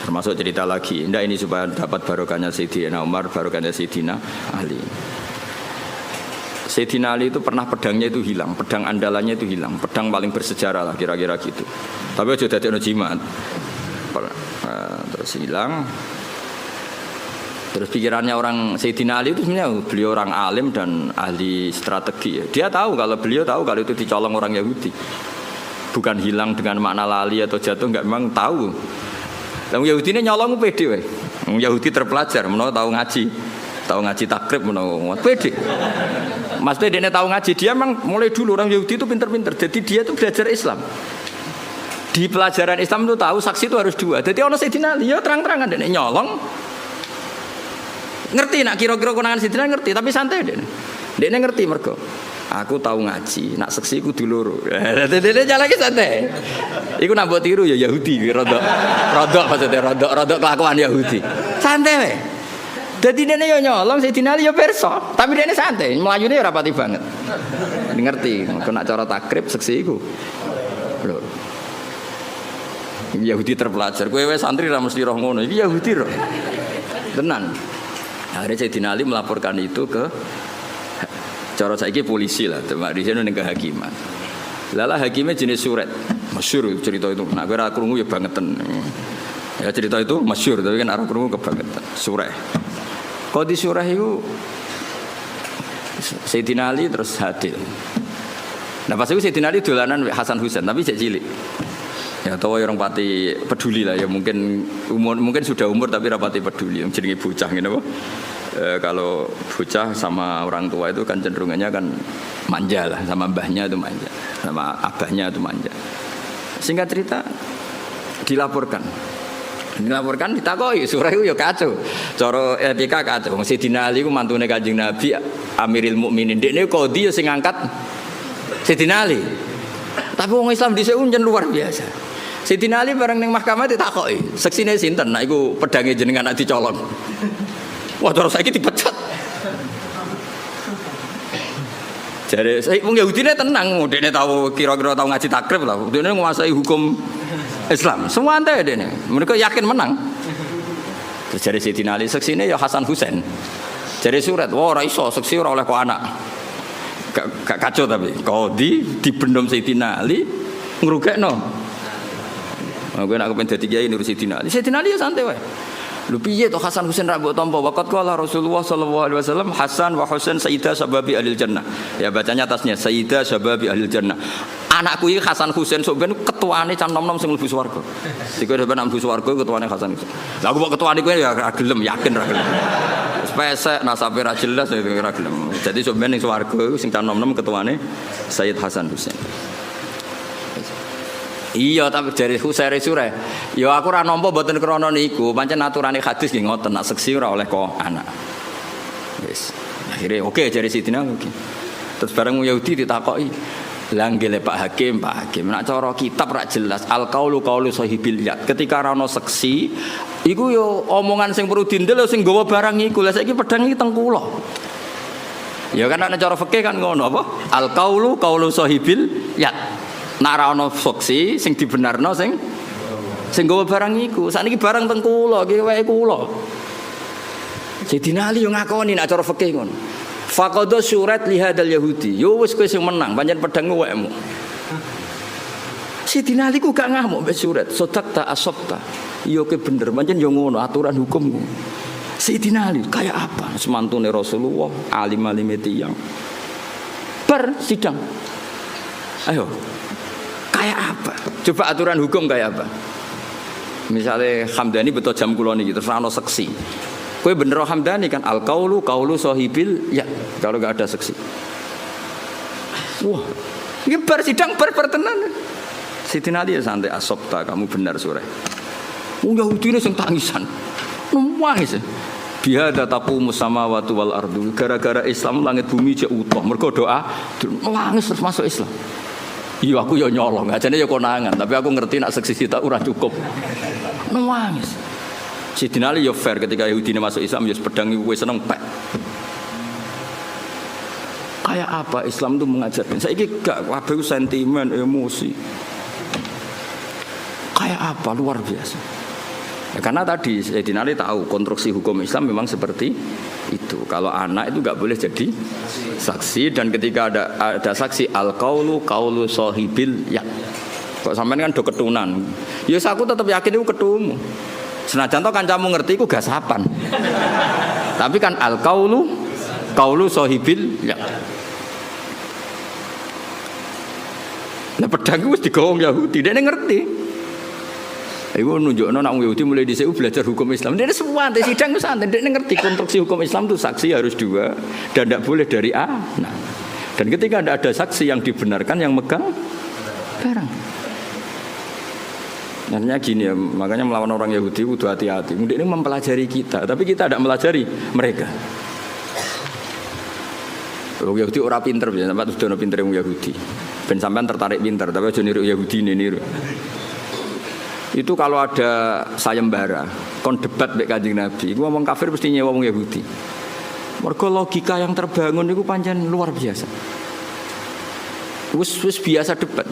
Termasuk cerita lagi, indah ini supaya dapat barokahnya Sayyidina Umar, barokahnya Sayyidina Ali. Sayyidina Ali itu pernah pedangnya itu hilang, pedang andalannya itu hilang, pedang paling bersejarah lah kira-kira gitu. Tapi aja dadekno jimat. Terus hilang. Terus pikirannya orang Sayyidina Ali itu sebenarnya beliau orang alim dan ahli strategi. Dia tahu kalau beliau tahu kalau itu dicolong orang Yahudi. Bukan hilang dengan makna lali atau jatuh, enggak, memang tahu. Yang Yahudi ini nyolong pede weh. Yahudi terpelajar, menawa tahu ngaji takrib menawa pede. Maksudnya dia tahu ngaji, dia memang mulai dulu orang Yahudi itu pinter-pinter. Jadi dia itu belajar Islam. Di pelajaran Islam itu tahu saksi itu harus dua. Jadi orang Sayyidina Ali ya terang-terangan dia nyolong. Ngerti nak kira-kira konangan Sayyidina ngerti, tapi santai dia. Dia ngerti mergo. Aku tahu ngaji, nak seksi kudu loro. Dia jalan lagi santai. Iku nak mbok tiru ya Yahudi, rodok maksudnya rodok kelakuan Yahudi. Santai weh. Jadi dia yo nyolong Sayyidina Ali yo perso, tapi dia santai, melayune ora pati banget. Ngerti, kena cara takrib seksi iku. Lho. Yahudi terpelajar, kowe wis santri ra mesti roh ngono. Iki Yahudi roh. Tenan. Akhirnya Sayyidina Ali melaporkan itu ke cara saiki polisi lah, teman di sini ning kehakiman. Lala hakimnya jenis suret, masyhur cerita itu. Nak ora krungu ya bangetan. Ya cerita itu masyhur, tapi kan arah krungu kebangetan. Surah. Qadi surah itu Sayyidina Ali terus hadir. Nah pas itu Sayyidina Ali dolanan Hasan Husain, tapi cek cilik. Ya tahu orang pati peduli lah ya, mungkin sudah umur tapi rapati peduli, yang jenenge bocah gitu. Kalau bocah sama orang tua itu kan cenderungannya kan manja lah, sama mbahnya itu manja, sama abahnya itu manja. Singkat cerita dilaporkan ditakoi surah itu ya kacau, cara etika kacau. Sayyidina Ali ku mantune Kanjeng Nabi Amirul Mukminin, dekne qadhi sing ngangkat Sayyidina Ali. Tapi wong Islam dhisik unjen luar biasa. Sayyidina Ali bareng ning mahkamah ditakoki, seksine sinten? Nah iku pedange jenengan nak dicolong. Wah, terus saiki dipecat. Jare wong Yahudine tenang, dene tahu kira-kira tahu ngaji takrib lah. Dene nguasai hukum Islam. Semua ante dene. Mereka yakin menang. Terus jare Sayyidina Ali seksine ya Hasan Husain. Jare surat, wah ora iso seksi ora oleh kok anak. Gak kacau tapi qadhi dibendom Sayyidina Ali ngrugekno. Aku nak kepen dadi kiai nurut Sayyidina Ali. Sayyidina Ali ya santai wae. Lho piye to Hasan Husain ra mbok tampa waqat qala Rasulullah sallallahu alaihi wasallam Hasan wa Husain sayyidah sababi ahli jannah. Ya bacanya atasnya sayyidah sababi ahli jannah. Anakku iki Hasan Husain sok ben ketuane cah nom-nom sing mlebu swarga. Dikowe ben mlebu swarga ketuane Hasan Husain. Lah aku kok ketuane kowe ya ra gelem, yakin ra gelem. Pesek nasabe ra jelas ya ra gelem. Jadi sok ben ning swarga sing cah nom-nom ketuane Sayyid Hasan Husain. Iya tapi dari Husairi surah. Ya aku ora nampa mboten krana niku, pancen aturane hadis nggih ngoten, nak seksi ora oleh kok anak. Wis. Akhire oke jare Sidina mungkin. Terus bareng Yahudi ditakoki, "Lah nggih Pak Hakim, nak cara kitab rak jelas al-qaulu qaulu sahibil yad." Ketika ora ono seksi, iku yo omongan sing perlu dindel sing nggawa barang iku. Lah saiki pedang iki teng kula. Ya kan nek cara fikih kan ngono apa? Al-qaulu qaulu sahibil yad. Nara ono foksi sing dibenarno sing nggawa barang iku. Sakniki barang teng kula, iki wae kula. Sayyidina Ali yo ngakoni nek cara fikih ngono. Faqadha surat li hadzal yahudi. Yo wis kowe sing menang, pancen pedang wekmu. Sayyidina Ali ku gak ngamuk mbek surat. Sodakta asabta. Yo ke bener, pancen yo ngono aturan hukum. Sayyidina Ali kayak apa? Semantune Rasulullah, alim-alime tiyang. Sidang. Ayo. Kayak apa? Coba aturan hukum kayak apa? Misalnya Hamdani betul jam kula niki terus ana seksi. Kowe bener Hamdani kan al-qaulu qaulu sahibil ya kalau enggak ada seksi. Wah, ini sidang tenan. Sayyidina Ali ya santai asabta kamu benar sore. Yahudi ini sing tangisan. Nangis. Bihada taqumu samawati wal ardu. Gara-gara Islam langit bumi jek utuh. Mergo doa nangis terus masuk Islam. Iya aku ya nyolong, ajane ya konangan, tapi aku ngerti nak seksi kita ora cukup. Nangis. Sayyidina Ali ya fair ketika Yahudi masuk Islam ya pedang iku wis seneng pek. Kayak apa Islam itu mengajarkan? Saya ini gak kabeh sentimen, emosi. Kayak apa luar biasa. Ya, karena tadi Sayyidina Ali tahu konstruksi hukum Islam memang seperti itu. Kalau anak itu nggak boleh jadi saksi, dan ketika ada saksi al-qaulu qaulu sahibil ya. Kok sampean kan do ketunan. Ya aku tetap yakin itu ketumu. Senajan to kancamu ngerti iku gasapan. Tapi kan al-qaulu qaulu sahibil ya. Lah pedang wis digowong Yahudi, dia ngerti. Iku nunjukno nek Yahudi mulai dhisik belajar hukum Islam. Dia semua anti sidang itu santai, dia ngerti konstruksi hukum Islam itu saksi harus dua dan tidak boleh dari A. Nah, dan ketika tidak ada saksi yang dibenarkan yang megang barang. Artinya gini ya, makanya melawan orang Yahudi itu hati-hati. Mungkin ini mempelajari kita, tapi kita tidak melajari mereka. Orang Yahudi orang pinter, sampai sudah pinter yang Yahudi. Ben sampean tertarik pinter, tapi aja niru Yahudi ini niru. Itu kalau ada sayembara, kon debat mbek Kanjeng Nabi, iku ngomong kafir mesti nyewa wong Yahudi. Mergo logika yang terbangun itu pancen luar biasa. Wis biasa debat.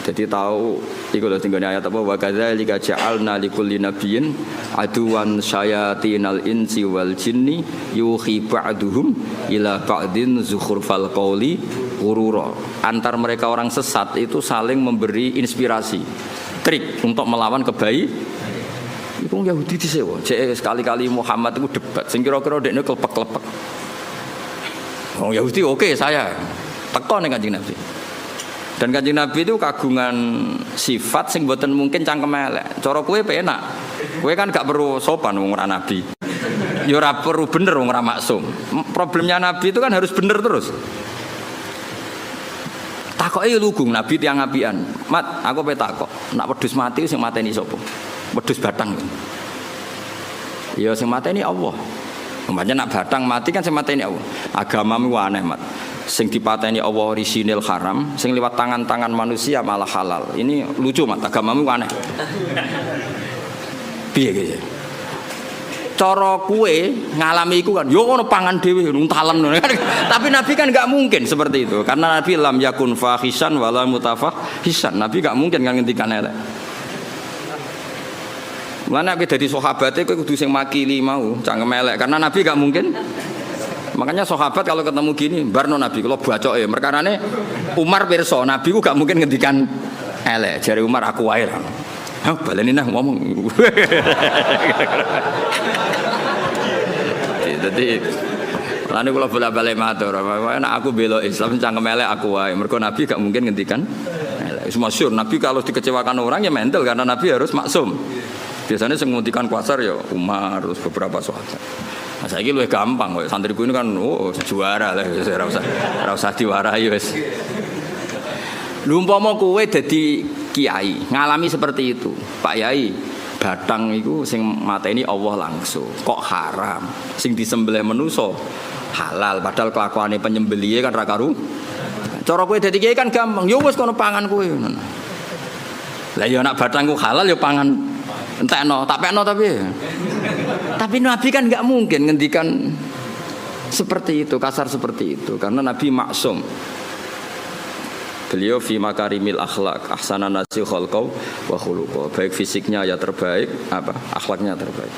Jadi tahu iku lho tinggone ayat apa wa kadzalika ja'alna likulli nabiyyin aduwan syayatinal insi wal jinni yuhi ba'duhum ila ba'din zukhrufal qawli ghurura. Antar mereka orang sesat itu saling memberi inspirasi, trik untuk melawan kebaikan. Iku Yahudi disewa. Cek sekali-kali Muhammad itu debat sing kira-kira dekne klepek-klepek. Oh Yahudi oke saya teko ning Kanjeng Nabi. Dan Kanjeng Nabi itu kagungan sifat sing mboten mungkin cangkem elek. Cara kowe penak. Kowe kan gak perlu sopan wong ora nabi. Ya ora perlu bener wong ora maksum. Problemnya Nabi itu kan harus bener terus. Takoke lugung Nabi tiyang apian. Mat, aku pe takok. Nak wedhus mati sing mateni sapa? Wedhus batang. Ya sing mateni Allah. Umpamanya nak batang mati kan sing mateni Allah. Agamamu aneh, Mat. Sing dipateni Allah orisinil haram, sing lewat tangan-tangan manusia malah halal. Ini lucu, Mat. Agamamu aneh. Piye iki? Cara kue ngalami iku kan yo ono pangan dhewe nuntalen. Tapi Nabi kan enggak mungkin seperti itu. Karena Nabi lam yakun fahisan wala mutafahisan. Nabi enggak mungkin kan ngendikan elek. Mulane nek dadi sahabate kowe kudu sing makili mau, cangkem elek karena Nabi enggak mungkin. Makanya sahabat kalau ketemu gini, barno Nabi kalau bacoke perkarane Umar pirsa, Nabi ku enggak mungkin ngendikan elek. Jare Umar aku wae lah. Hah, baleni nah ngomong. Jadi lalu kalau bola-balik matur, nek aku bela Islam cangkem elek aku wae. Mergo Nabi gak mungkin ngendikan elek. Masyhur Nabi kalau dikecewakan orang ya mental karena Nabi harus maksum. Biasanya sing nguntikan kuasar ya Umar terus beberapa sahabat. Nah, saiki luwih gampang kok santriku ini kan juara lah ora usah diwarai wis. Lha umpama kowe dadi kiai, ngalami seperti itu. Pak Yai, batang iku sing mateni Allah langsung. Kok haram? Sing disembelih manusa halal padahal kelakuane penyembelihe kan ra karu. Cara kowe dadi kiai kan gampang. Ya wis kono pangan kowe. Lah ya nek batangku halal ya pangan entekno, tak pekno tapi Nabi kan enggak mungkin ngendikan seperti itu, kasar seperti itu karena Nabi maksum. Beliau fi makarimil akhlak ahsanan nasi khalqau wa khuluqa. Baik fisiknya ya terbaik, akhlaknya terbaik.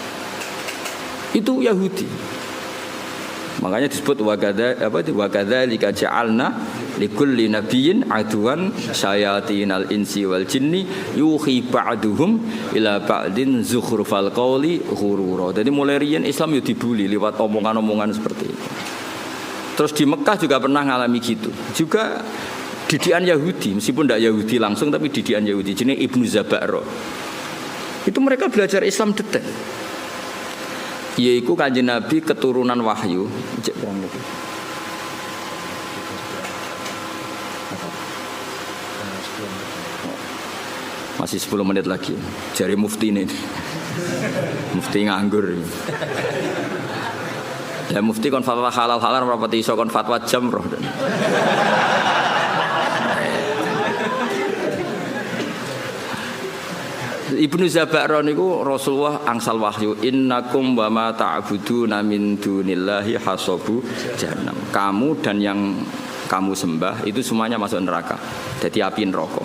Itu Yahudi. Makanya disebut wa kadzalika ja'alna likulli nabiyyin aduwan syayatinal insi wal jinni yuhi ba'duhum ila ba'din zukhrufal qawli ghurura. Jadi mulai riyen Islam yo dibuli lewat omongan-omongan seperti itu. Terus di Mekah juga pernah ngalami gitu. Juga didikan Yahudi, meskipun tidak Yahudi langsung tapi didikan Yahudi jenenge Ibnu Zabaro. Itu mereka belajar Islam detail. Yaitu Kanjeng Nabi keturunan wahyu. Masih 10 menit lagi. Jari mufti ini. Mufti nganggur. Ya mufti kon fatwa halal-halal rapati iso kon fatwa jamroh. Ibnu Zaba'ro niku Rasulullah angsal wahyu innakum wa ma ta'buduna min dunillahi hasabu jahannam. Kamu dan yang kamu sembah itu semuanya masuk neraka. Jadi api neraka.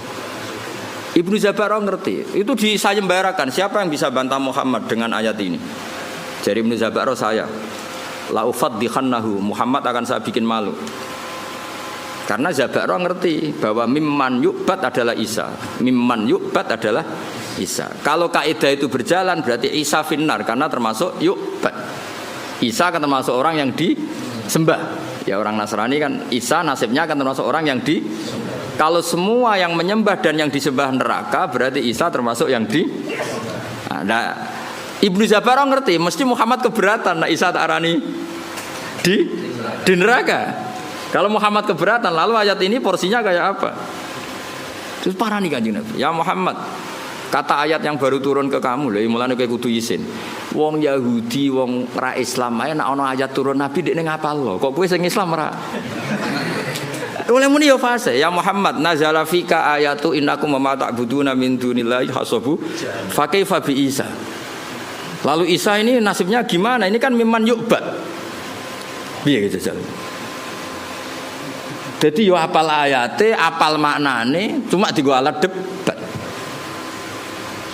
Ibnu Zaba'ro ngerti. Itu disayembarakan. Siapa yang bisa bantah Muhammad dengan ayat ini? Jadi Ibnu Zaba'ro saya la ufaddihannahu, Muhammad akan saya bikin malu. Karena Zaba'ro ngerti bahwa mimman yu'bad adalah Isa. Mimman yu'bad adalah Isa. Kalau kaidah itu berjalan berarti Isa finnar karena termasuk yu'bad. Isa akan termasuk orang yang disembah. Ya orang Nasrani kan Isa nasibnya akan termasuk orang yang di. Kalau semua yang menyembah dan yang disembah neraka berarti Isa termasuk yang di. Nah, Ibnu Zaba'ro ngerti mesti Muhammad keberatan nah Isa ta'arani di neraka. Kalau Muhammad keberatan, lalu ayat ini porsinya kayak apa? Terus parah nih Kanjeng Nabi. Ya Muhammad, kata ayat yang baru turun ke kamu, lha mulane kowe kudu izin. Wong Yahudi, wong ra Islam ae nek ana ayat turun Nabi dekne ngapal lho. Kok kowe sing Islam ra? Oleh muni yo fase. Ya Muhammad, nazala fika ayatu innakum ma ta'buduna min dunillahi hasabu fa kaifa bi Isa. Lalu Isa ini nasibnya gimana? Ini kan mimman yu'bad. Piye gitu jal. Jadi yo apal ayate, apal maknane, cuma digo alat debat.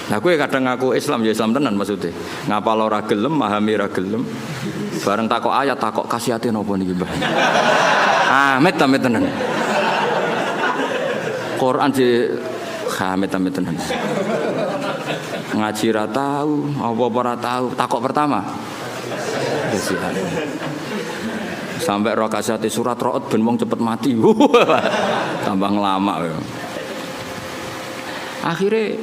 Nah kowe kadang ngaku Islam ya Islam tenan maksudnya. Ngapal ora gelem, memahami ora gelem. Bareng takok ayat, takok kasihate napa niki, Mbah? Amit tenan. Quran je amit tenan. Ngaji ra tahu, apa ora tahu, takok pertama. Kasihan. Sampai roh kasihati surat ro'ot ben wong cepet mati. Tambah ngelama. Akhirnya,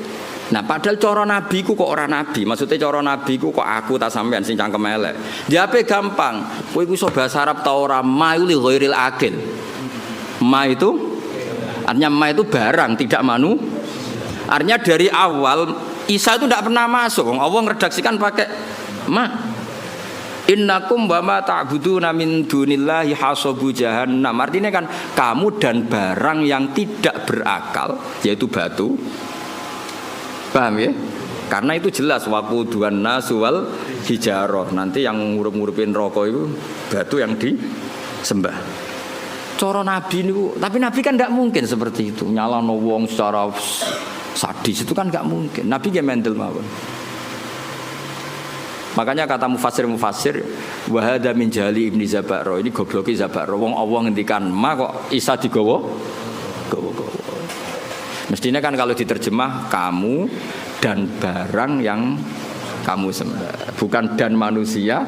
nah padahal cara nabi ku kok orang nabi. Maksudnya cara nabi ku kok aku tak sampean sing cangkem elek. Jawabe gampang. Kowe iku iso bahasa Arab ta ora ma li ghairil akil. Ma itu artinya ma itu barang tidak manu. Artinya dari awal Isa itu tidak pernah masuk. Allah ngeredaksikan pakai ma. Innakum wa ma ta'buduna min dunillahi hasabu jahannam. Artinya kan kamu dan barang yang tidak berakal yaitu batu. Paham ya? Karena itu jelas waquduhan nasu wal hijarah. Nanti yang ngurup-ngurupin rokok itu batu yang disembah. Cara nabi niku, tapi nabi kan enggak mungkin seperti itu. Nyalano wong secara sadis itu kan enggak mungkin. Nabi ge mendel mawon. Makanya kata mufassir wa hada min jali Ibnu Zaba'ro, ini gobloki Zaba'ro. Wong Allah ngendikan ma kok Isa digawa. Mestinya kan kalau diterjemah kamu dan barang yang kamu sembah, bukan dan manusia.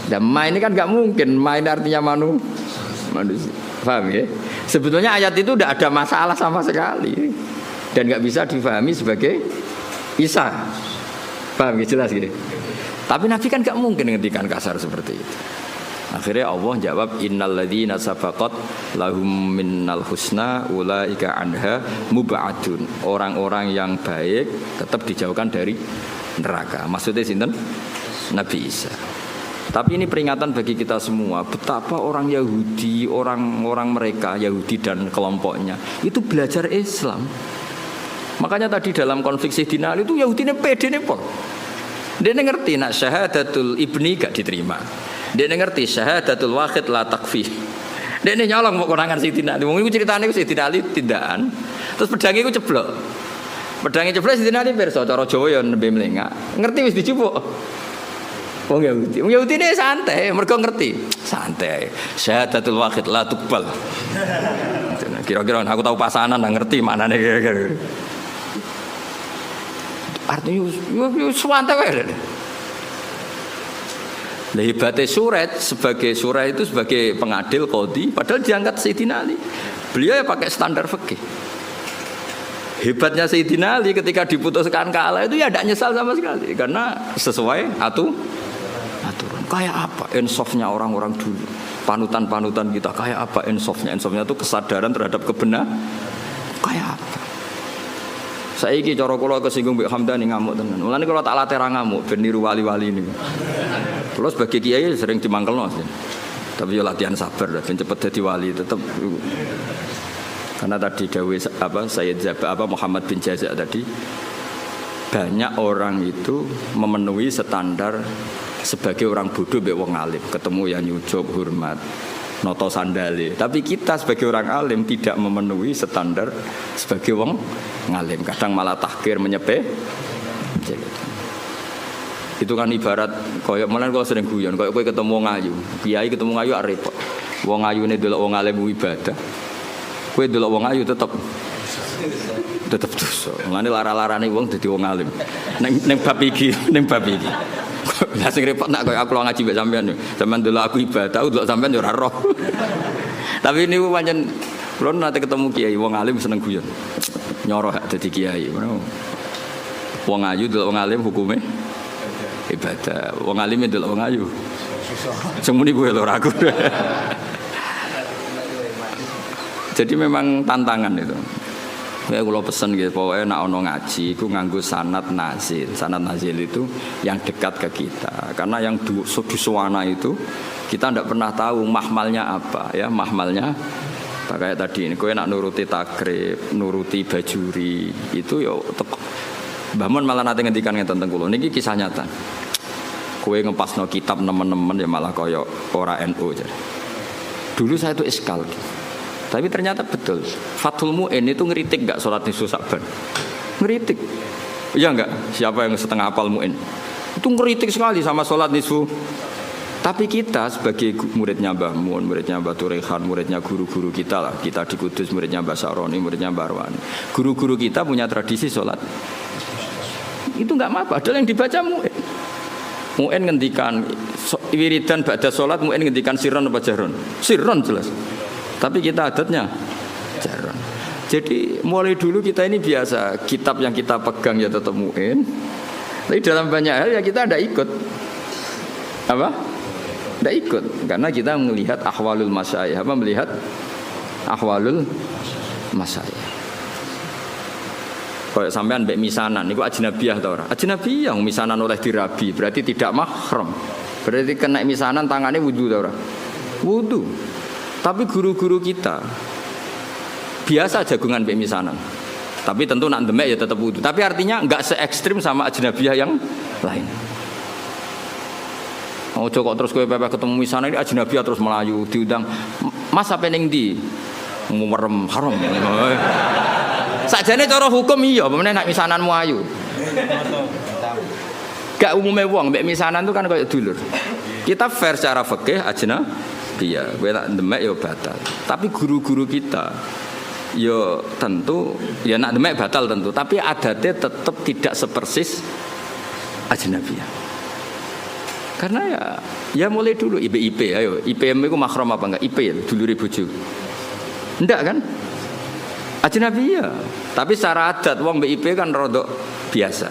Dan ma ini kan enggak mungkin. Ma ini artinya manusia. Paham ya? Sebetulnya ayat itu tidak ada masalah sama sekali dan enggak bisa difahami sebagai Isa. Paham ya? Jelas gitu. Tapi Nabi kan gak mungkin ngendikan kasar seperti itu. Akhirnya Allah jawab innal ladzina sabaqat lahum minnal husna ulaika anha mub'adun. Orang-orang yang baik tetap dijauhkan dari neraka. Maksudnya sinten? Nabi Isa. Tapi ini peringatan bagi kita semua betapa orang Yahudi, orang-orang mereka Yahudi dan kelompoknya itu belajar Islam. Makanya tadi dalam konflik Sayyidina Ali itu Yahudi ini pede nih pol. Dia ngerti nak syahadatul ibni gak diterima. Dia ngerti syahadatul wahid la takfi. Dia nyolong mau konangan Sayyidina Ali. Wong iku critane Sayyidina Ali tindakan. Terus pedange iku ceblok. Pedange ceblok Sayyidina Ali pirsa cara Jawa ya nembe mlengak. Ngerti wis dicupuk. Wong Yahudi. Wong Yahudi ini santai, mergo ngerti. Santai. Syahadatul wahid la tuqbal. Kira-kira aku tahu pasanan ngerti manane kira-kira. Artinya suwante wae. Lah hebatnya surat sebagai surat itu sebagai pengadil qadhi padahal diangkat Sayyidina Ali. Beliau ya pakai standar fikih. Hebatnya Sayyidina Ali ketika diputuskan kalah itu ya tidak nyesal sama sekali karena sesuai aturan. Kayak apa insafnya orang-orang dulu. Panutan-panutan kita kayak apa insafnya? Insafnya itu kesadaran terhadap kebenaran. Kayak apa? Saiki cara kula kesinggung Mbak Hamdani ngamuk tenan. Mulane kula tak latih ra ngamuk ben niru wali-wali niku. Terus bagi kiai sering dimangkelno sih. Tapi yo latihan sabar ben cepet dadi wali tetep. Karena tadi dawuh Sayyid Muhammad bin Jazak tadi banyak orang itu memenuhi standar sebagai orang bodoh mbek wong alim, ketemu yang nyucup hormat, noto sandale. Tapi kita sebagai orang alim tidak memenuhi standar sebagai wong ngalim. Kadang malah tahkir menyepe. Itu kan ibarat koyo malah kalau sering guyon, koyo kowe ketemu wong ayu, kiai ketemu wong ayu repot. Wong ayune delok wong alim ibadah. Kowe delok wong ayu tetep dosa. Mulane lara-larane wong dadi wong alim. Ning bab iki. Lah sing repot nak koyo aku ngaji mbek sampean. Sampeyan delok aku ibadah, delok sampean yo ora roh. Tapi niku pancen kula nate ketemu kiai wong alim seneng guyon. Nyoroh dadi kiai. Wong ayu delok wong alim hukume ibadah. Wong alim delok wong ayu. Semuni kowe lho aku. Jadi memang tantangan itu. Saya kalau pesen gitu, pokoknya nak ono ngaji, itu nganggo sanad nazil. Sanad nazil itu yang dekat ke kita. Karena yang duswana itu kita tidak pernah tahu mahmalnya apa, ya mahmalnya. Kayak tadi ini, kowe nak nuruti takrib, nuruti bajuri, itu ya. Mbah Mun malah nanti ngendikan ngeten teng kula. Niki kisah nyata. Kowe ngepasno kitab nemen-nemen ya malah kaya ora NU jadi. Dulu saya itu iskal. Tapi ternyata betul. Fathul Mu'in itu ngeritik enggak sholat nisfu Sa'ban? Ngeritik. Iya enggak? Siapa yang setengah hafal Mu'in? Itu ngeritik sekali sama sholat nisfu. Tapi kita sebagai muridnya Mbah Mun, muridnya Mbah Turehan, muridnya guru-guru kita lah. Kita di Kudus, muridnya Mbah Saroni, muridnya Mbah Arwani. Guru-guru kita punya tradisi sholat. Itu enggak apa-apa. Padahal yang dibaca Mu'in. Mu'in ngendikan wiridan ba'da sholat, Mu'in ngendikan sirron apa jahron? Sirron jelas. Tapi kita adatnya jarang. Jadi mulai dulu kita ini biasa kitab yang kita pegang ya tetap Mu'in. Tapi dalam banyak hal ya kita tidak ikut. Apa? Tidak ikut. Karena kita melihat ahwalul masyayikh. Apa melihat ahwalul masyayikh. Kalau sampean mbek misanan, itu ajnabiyah atau orang? Ajnabiyah misanan oleh dirabi berarti tidak mahram. Berarti kena misanan tangannya wudu atau orang? Wudu. Tapi guru-guru kita biasa jagungan mbek misanan. Tapi tentu nak demek ya tetap wudu. Tapi artinya enggak se ekstrim sama ajnabiyah yang lain. Ojo kok terus kowe pepe ketemu misanan ini ajnabiyah terus melayu diundang. Mas apa ning ndi? Merem haram. Sakjane cara hukum iya, pemene nak misananmu ayu. Gak umume wong mbek misanan itu kan kayak dulur. Kita fair secara fikih ajnabiyah, kowe tak demek ya batal. Tapi guru-guru kita ya tentu ya nak demek batal tentu, tapi adatnya tetap tidak sepersis ajnabiyah. Karena ya mulai dulu IP ayo IPM itu mahram apa enggak? IP ya dulure bojo. Enggak kan? Ajnabiyah. Tapi secara adat wong mbek IP kan rodok biasa.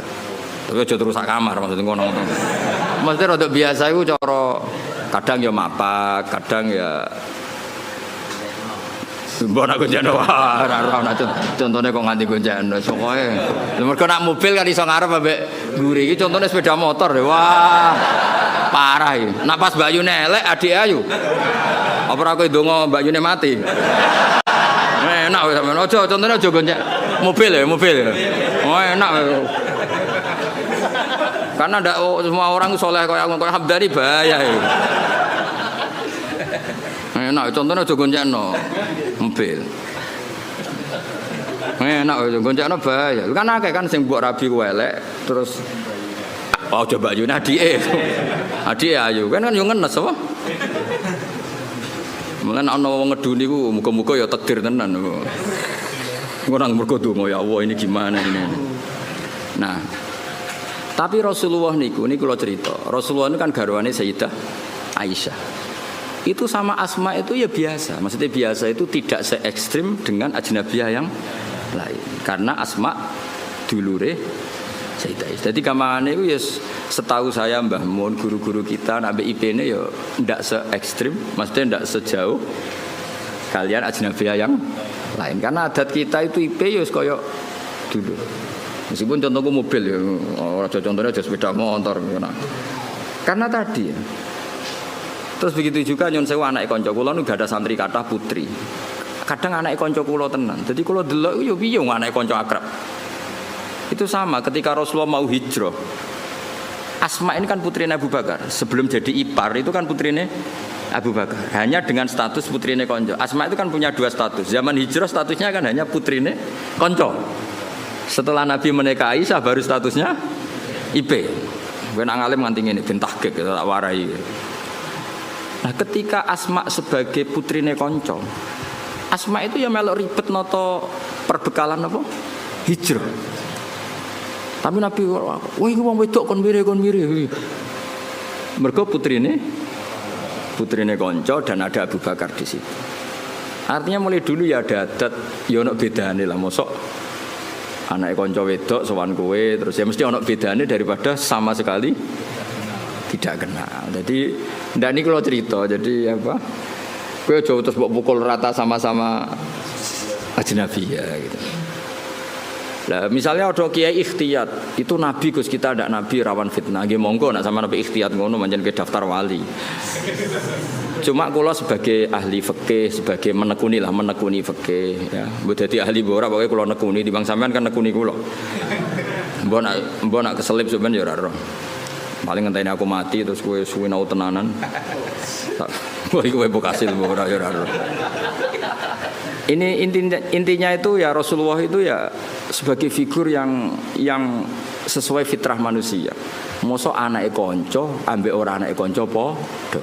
Tapi aja terus sak kamar maksudnya ngono. Mesti rodok biasa iku cara kadang ya mapak, kadang ya mbok nak gonjano ora contone kok nganti gonjano pokoke. Mergo nak mobil kan iso ngarep ambek mburi iki contone sepeda motor wah. Parah iki. Nak pas Mbak Yune elek adik ayu. Apa ora kowe ndonga Mbak Yune mati? Enak wis sampean. Aja contone aja gonjak mobil ya, mobil. Oh enak. Karena ndak semua orang soleh kayak Hamdani bahaya iki. Enak contohnya aja gonjakno mobil. Enak aja gonjakno bahaya. Kan akeh kan sing mbok rabi ku elek terus coba Yune adike. Adike ayu kan yo ngenes apa? Mulane ana wong ngeduni ku muga-muga ya takdir tenan. Ora mergo donga ya Allah ini gimana ini. Nah, tapi Rasulullah niku kula cerita. Rasulullah itu kan garwane Sayyidah Aisyah. Itu sama Asma itu ya biasa. Maksudnya biasa itu tidak se ekstrim dengan ajnabiyah yang lain. Karena Asma dulure Sayyidah Aisyah. Jadi gampangane itu ya setahu saya Mbah Mun guru-guru kita nabe IP-ne ya ndak se ekstrim, maksudnya ndak sejauh kalian ajnabiyah yang lain. Karena adat kita itu IP ya koyo dulu. Meskipun contohku mobil ya, contohnya aja sepeda motor. Karena tadi ya. Terus begitu juga nyon sewu anak konco kula nu gak ada santri kathah putri. Kadang anak konco kula tenan. Jadi kula delok yo piye anak konco akrab. Itu sama ketika Rasulullah mau hijrah. Asma ini kan putrinya Abu Bakar. Sebelum jadi ipar itu kan putrinya Abu Bakar. Hanya dengan status putrinya konco. Asma itu kan punya dua status. Zaman hijrah statusnya kan hanya putrinya konco. Setelah Nabi menikah Aisyah baru statusnya IP. Gue nang alim nganti ngene ben tahqiq tak warai. Nah, ketika Asma sebagai putrinya konco, Asma itu ya melok ribet noto perbekalan apa? Hijrah. Tapi Nabi, wah iki wong wedok kon mire. Mergo putrine konco dan ada Abu Bakar di situ. Artinya mulai dulu ya ada adat ya ono bedane lah, mosok anake konco wedok sowan kowe terus ya mesti ono bedane daripada sama sekali tidak kenal. Jadi ndak niki kalau cerita, jadi apa? Kowe aja terus mbok pukul rata sama-sama ajnabi ya gitu. Lah misalnya ada kiai ikhtiyat, itu nabi Gus kita ndak nabi rawan fitnah. Nggih monggo nek sama nabi ikhtiyat ngono manjen ke daftar wali. Cuma kula sebagai ahli fikih, sebagai menekuni fikih ya. Mbok dadi ahli ora pokoke kula nekuni timbang sampean kan nekuni kula. Mbok nak keselip sampean ya ora roh. Paling ngenteni aku mati terus kowe suwe nau tenanan. Kowe kowe bokasil ora ya ora roh. Ini intinya itu ya Rasulullah itu ya sebagai figur yang sesuai fitrah manusia. Mosok anake kanca ambek ora anake kanca padha.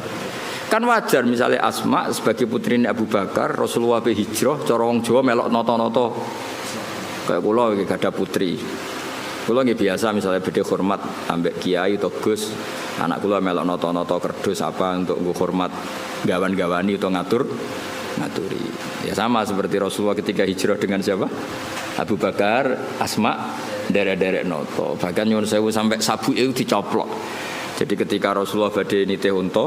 Kan wajar misalnya Asma sebagai putrine Abu Bakar, Rasulullah be hijrah cara wong Jawa melok nata-nata. Kayak kula iki gadah putri. Kula nggih biasa misalnya bedhe hormat ambek kiai atau Gus, anak kula melok nata-nata kerdus apa untuk nggo hormat gawan-gawani atau ngaturi. Ya sama seperti Rasulullah ketika hijrah dengan siapa? Abu Bakar, Asma, derek-derek noto. Bahkan nyuwun sewu sampai sabu itu dicoplok. Jadi ketika Rasulullah badhe nitih unta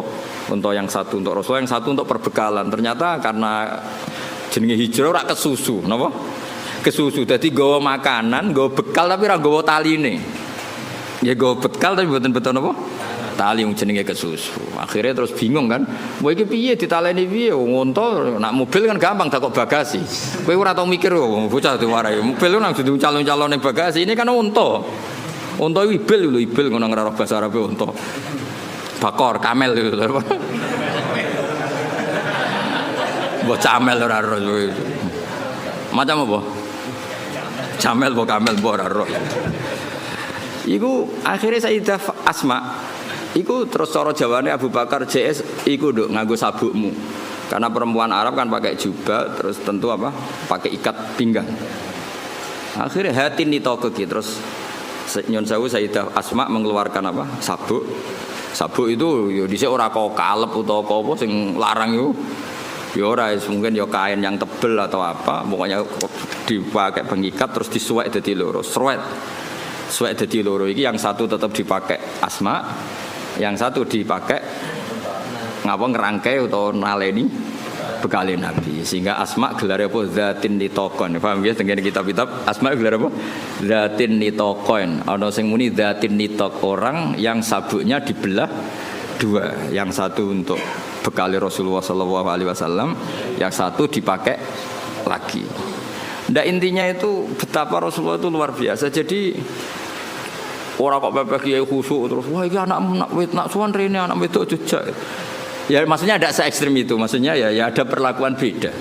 yang satu untuk Rasulullah, yang satu untuk perbekalan. Ternyata karena jenenge hijrah ora kesusu, napa? Kesusu. Dadi nggawa makanan, nggawa bekal tapi ora nggawa taline. Ya nggawa bekal tapi mboten beton napa? Tali yang jenenge kesusu. Akhirnya terus bingung kan. Wah iki piye ditaleni piye? Unta nak mobil kan gampang tak kok bagasi. Kowe ora tau mikir bocah diwarai. Mobil ku nang dudu calon-calon ning bagasi. Ini kan unta. Unta ibil lho, ibil ngono ngraro bahasa Arab unta. Bakor, kamel lho. Mbok camel ora ro. Macam apa? Camel mbok kamel mbok ora ro. Iku akhirnya Sayyidah Asma iku terus cara jawane Abu Bakar JS iku nduk nganggo sabukmu. Karena perempuan Arab kan pakai jubah terus tentu apa? Pakai ikat pinggang. Akhirnya hati nitoko ki terus nyon sewu Sayyidah Asma mengeluarkan apa? Sabuk. Sabuk itu yo dhisik ora kok kalep utawa apa sing larang yo. Ya ora mungkin ya kain yang tebel atau apa, pokoknya dipakai pengikat terus disuwek dadi loro. Suwek dadi loro iki yang satu tetap dipakai Asma, yang satu dipakai ngapa ngerangkai atau naleni bekale Nabi. Sehingga Asma gelar apa zatin nitokon. Paham ya tengene kitab-kitab Asma gelar apa? Zatin nitokon. Ana sing muni zatin nitok, orang yang sabuknya dibelah dua, yang satu untuk bekali Rasulullah sallallahu alaihi wasallam, yang satu dipakai lagi. Ndak intinya itu betapa Rasulullah itu luar biasa. Jadi orang kok pepeh kiai khusuk terus wah iki nak suwan rene anak wedok jejak. Ya maksudnya ada se-ekstrem itu, maksudnya ya ada perlakuan beda.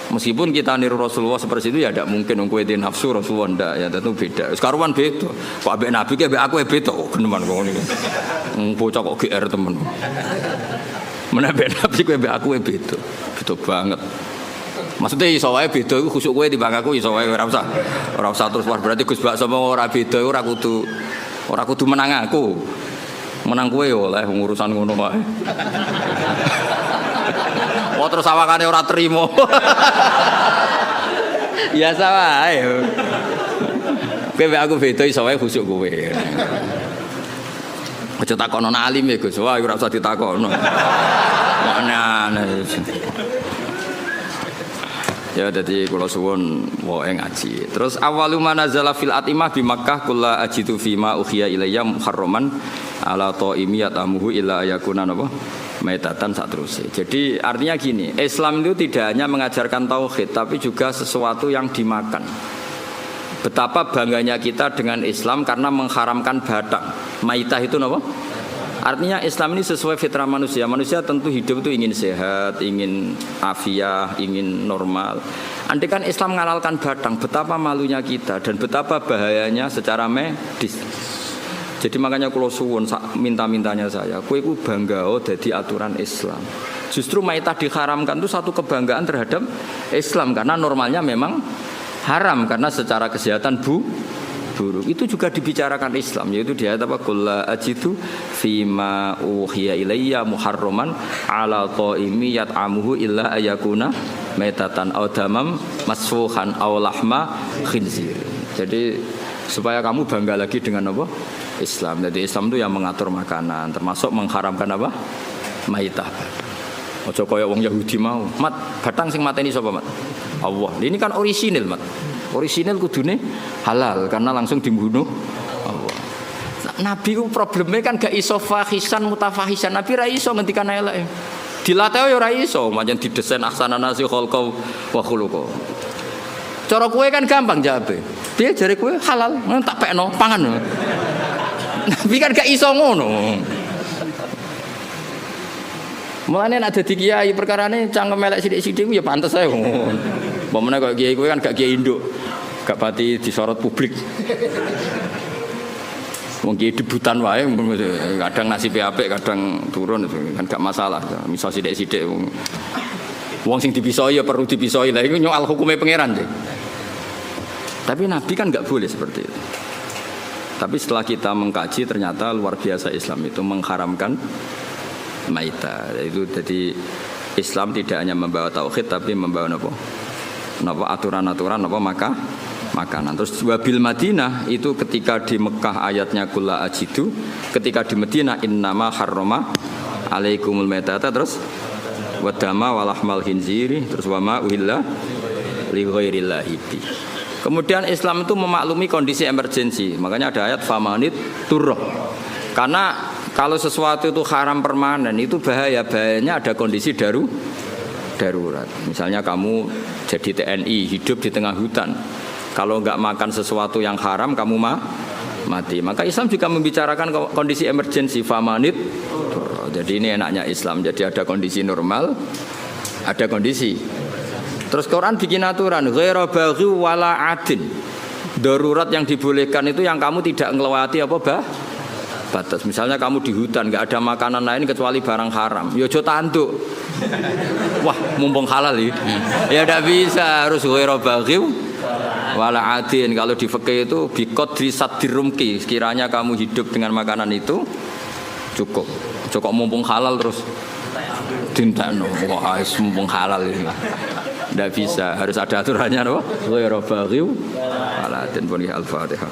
Meskipun kita niru Rasulullah seperti itu ya tidak mungkin kowe di nafsu Rasulullah ndak ya tentu beda. Sekaruan beda. Kok ambek Nabi ki ambek aku beda kok geneman kok ngene. Bocah kok GR temen. Menambah Nabi kowe ambek aku beda. Beda banget. Maksudnya iso wae beda iku khusuk kowe timbang aku iso wae ora usah terus berarti Gus Bak sama ora beda ora kudu menang aku. Menang kowe oleh urusan ngono wae. Oh terus awakane ora trimo. Biasa wae. Kowe mbek aku beda iso wae khusuk kowe. Aja takono alim ya Gus, wah ora usah ditakono. Aneh-aneh. Ya jadi kula suwun wae ngaji. Terus awalu manazala fil atimah bi Makkah kulla ajitu fima ukhiya ilayya muharraman ala taimiyat amuhu illa yakuna apa maitatan saterusé. Jadi artinya gini, Islam itu tidak hanya mengajarkan tauhid tapi juga sesuatu yang dimakan. Betapa bangganya kita dengan Islam karena mengharamkan batang. Maitah itu apa? Artinya Islam ini sesuai fitrah manusia. Manusia tentu hidup itu ingin sehat, ingin afiah, ingin normal. Andai kan Islam mengalalkan batang, betapa malunya kita dan betapa bahayanya secara medis. Jadi makanya kalau suwun minta-mintanya saya, kowe iku bangga dadi aturan Islam. Justru maitah diharamkan itu satu kebanggaan terhadap Islam karena normalnya memang haram karena secara kesehatan buruk. Itu juga dibicarakan Islam, yaitu di ayat apa? Qul la ajidu fima uhiya ilayya muharraman ala qaimi yat'amuhu illa ayakuna maitatan aw damam masfuhan aw lahma khinzir. Jadi supaya kamu bangga lagi dengan apa? Islam. Jadi Islam itu yang mengatur makanan, termasuk mengharamkan apa? Maitah. Ojo kaya wong Yahudi mau. Mat, batang sing mateni sapa, Mat? Allah. Ini kan orisinil, Mat. Orisinil kudune halal karena langsung dibunuh Allah. Nabi ku problemnya kan gak iso fahisan mutafahisan. Nabi ra iso ngendikan elek. Dilatih ya ora iso, pancen didesain ahsana nasi khalqa wa khuluqa. Cara kowe kan gampang jawabe. Piye jare kowe halal? Tak pekno, pangan. Nabi kan gak iso ngono. Mulane nek dadi kiai perkarane cangkem elek sithik-sithik ya pantes ae. Pemene kok kiai kowe kan gak kiai induk. Gak pati disorot publik. Wong kiai debutan wae kadang nasibe apik, kadang turun kan gak masalah. Misal sithik-sithik wong sing dipisoi ya perlu dipisoi. Lah iku nyoal hukume pangeran deh. Tapi Nabi kan gak boleh seperti itu. Tapi setelah kita mengkaji ternyata luar biasa Islam itu mengharamkan maitah. Itu jadi Islam tidak hanya membawa tauhid tapi membawa napa aturan-aturan makanan. Terus wabil Madinah itu ketika di Mekah ayatnya kulla ajidu, ketika di Madinah innama harrama alaikumul maitata, terus wadama walahmal khinziri, terus wama uhilla li ghairillahi bi. Kemudian Islam itu memaklumi kondisi emergensi. Makanya ada ayat famanit turroh. Karena kalau sesuatu itu haram permanen itu bahayanya ada kondisi darurat. Misalnya kamu jadi TNI hidup di tengah hutan. Kalau nggak makan sesuatu yang haram kamu mati. Maka Islam juga membicarakan kondisi emergensi famanit turroh. Jadi ini enaknya Islam. Jadi ada kondisi normal, ada kondisi. Terus Quran bikin aturan ghaira baghi wala adin. Darurat yang dibolehkan itu yang kamu tidak ngelewati batas. Misalnya kamu di hutan enggak ada makanan lain kecuali barang haram. Ya aja tanduk. Wah, mumpung halal ya. Ya enggak bisa, harus ghaira baghi wala adin. Kalau di fikih itu biqadri sadirumki. Sekiranya kamu hidup dengan makanan itu cukup. Cukup mumpung halal terus dintakno. Wah, mumpung halal ini. Tidak bisa, harus ada aturannya, no? Ghairu baghi wala adin. Al-Fatihah.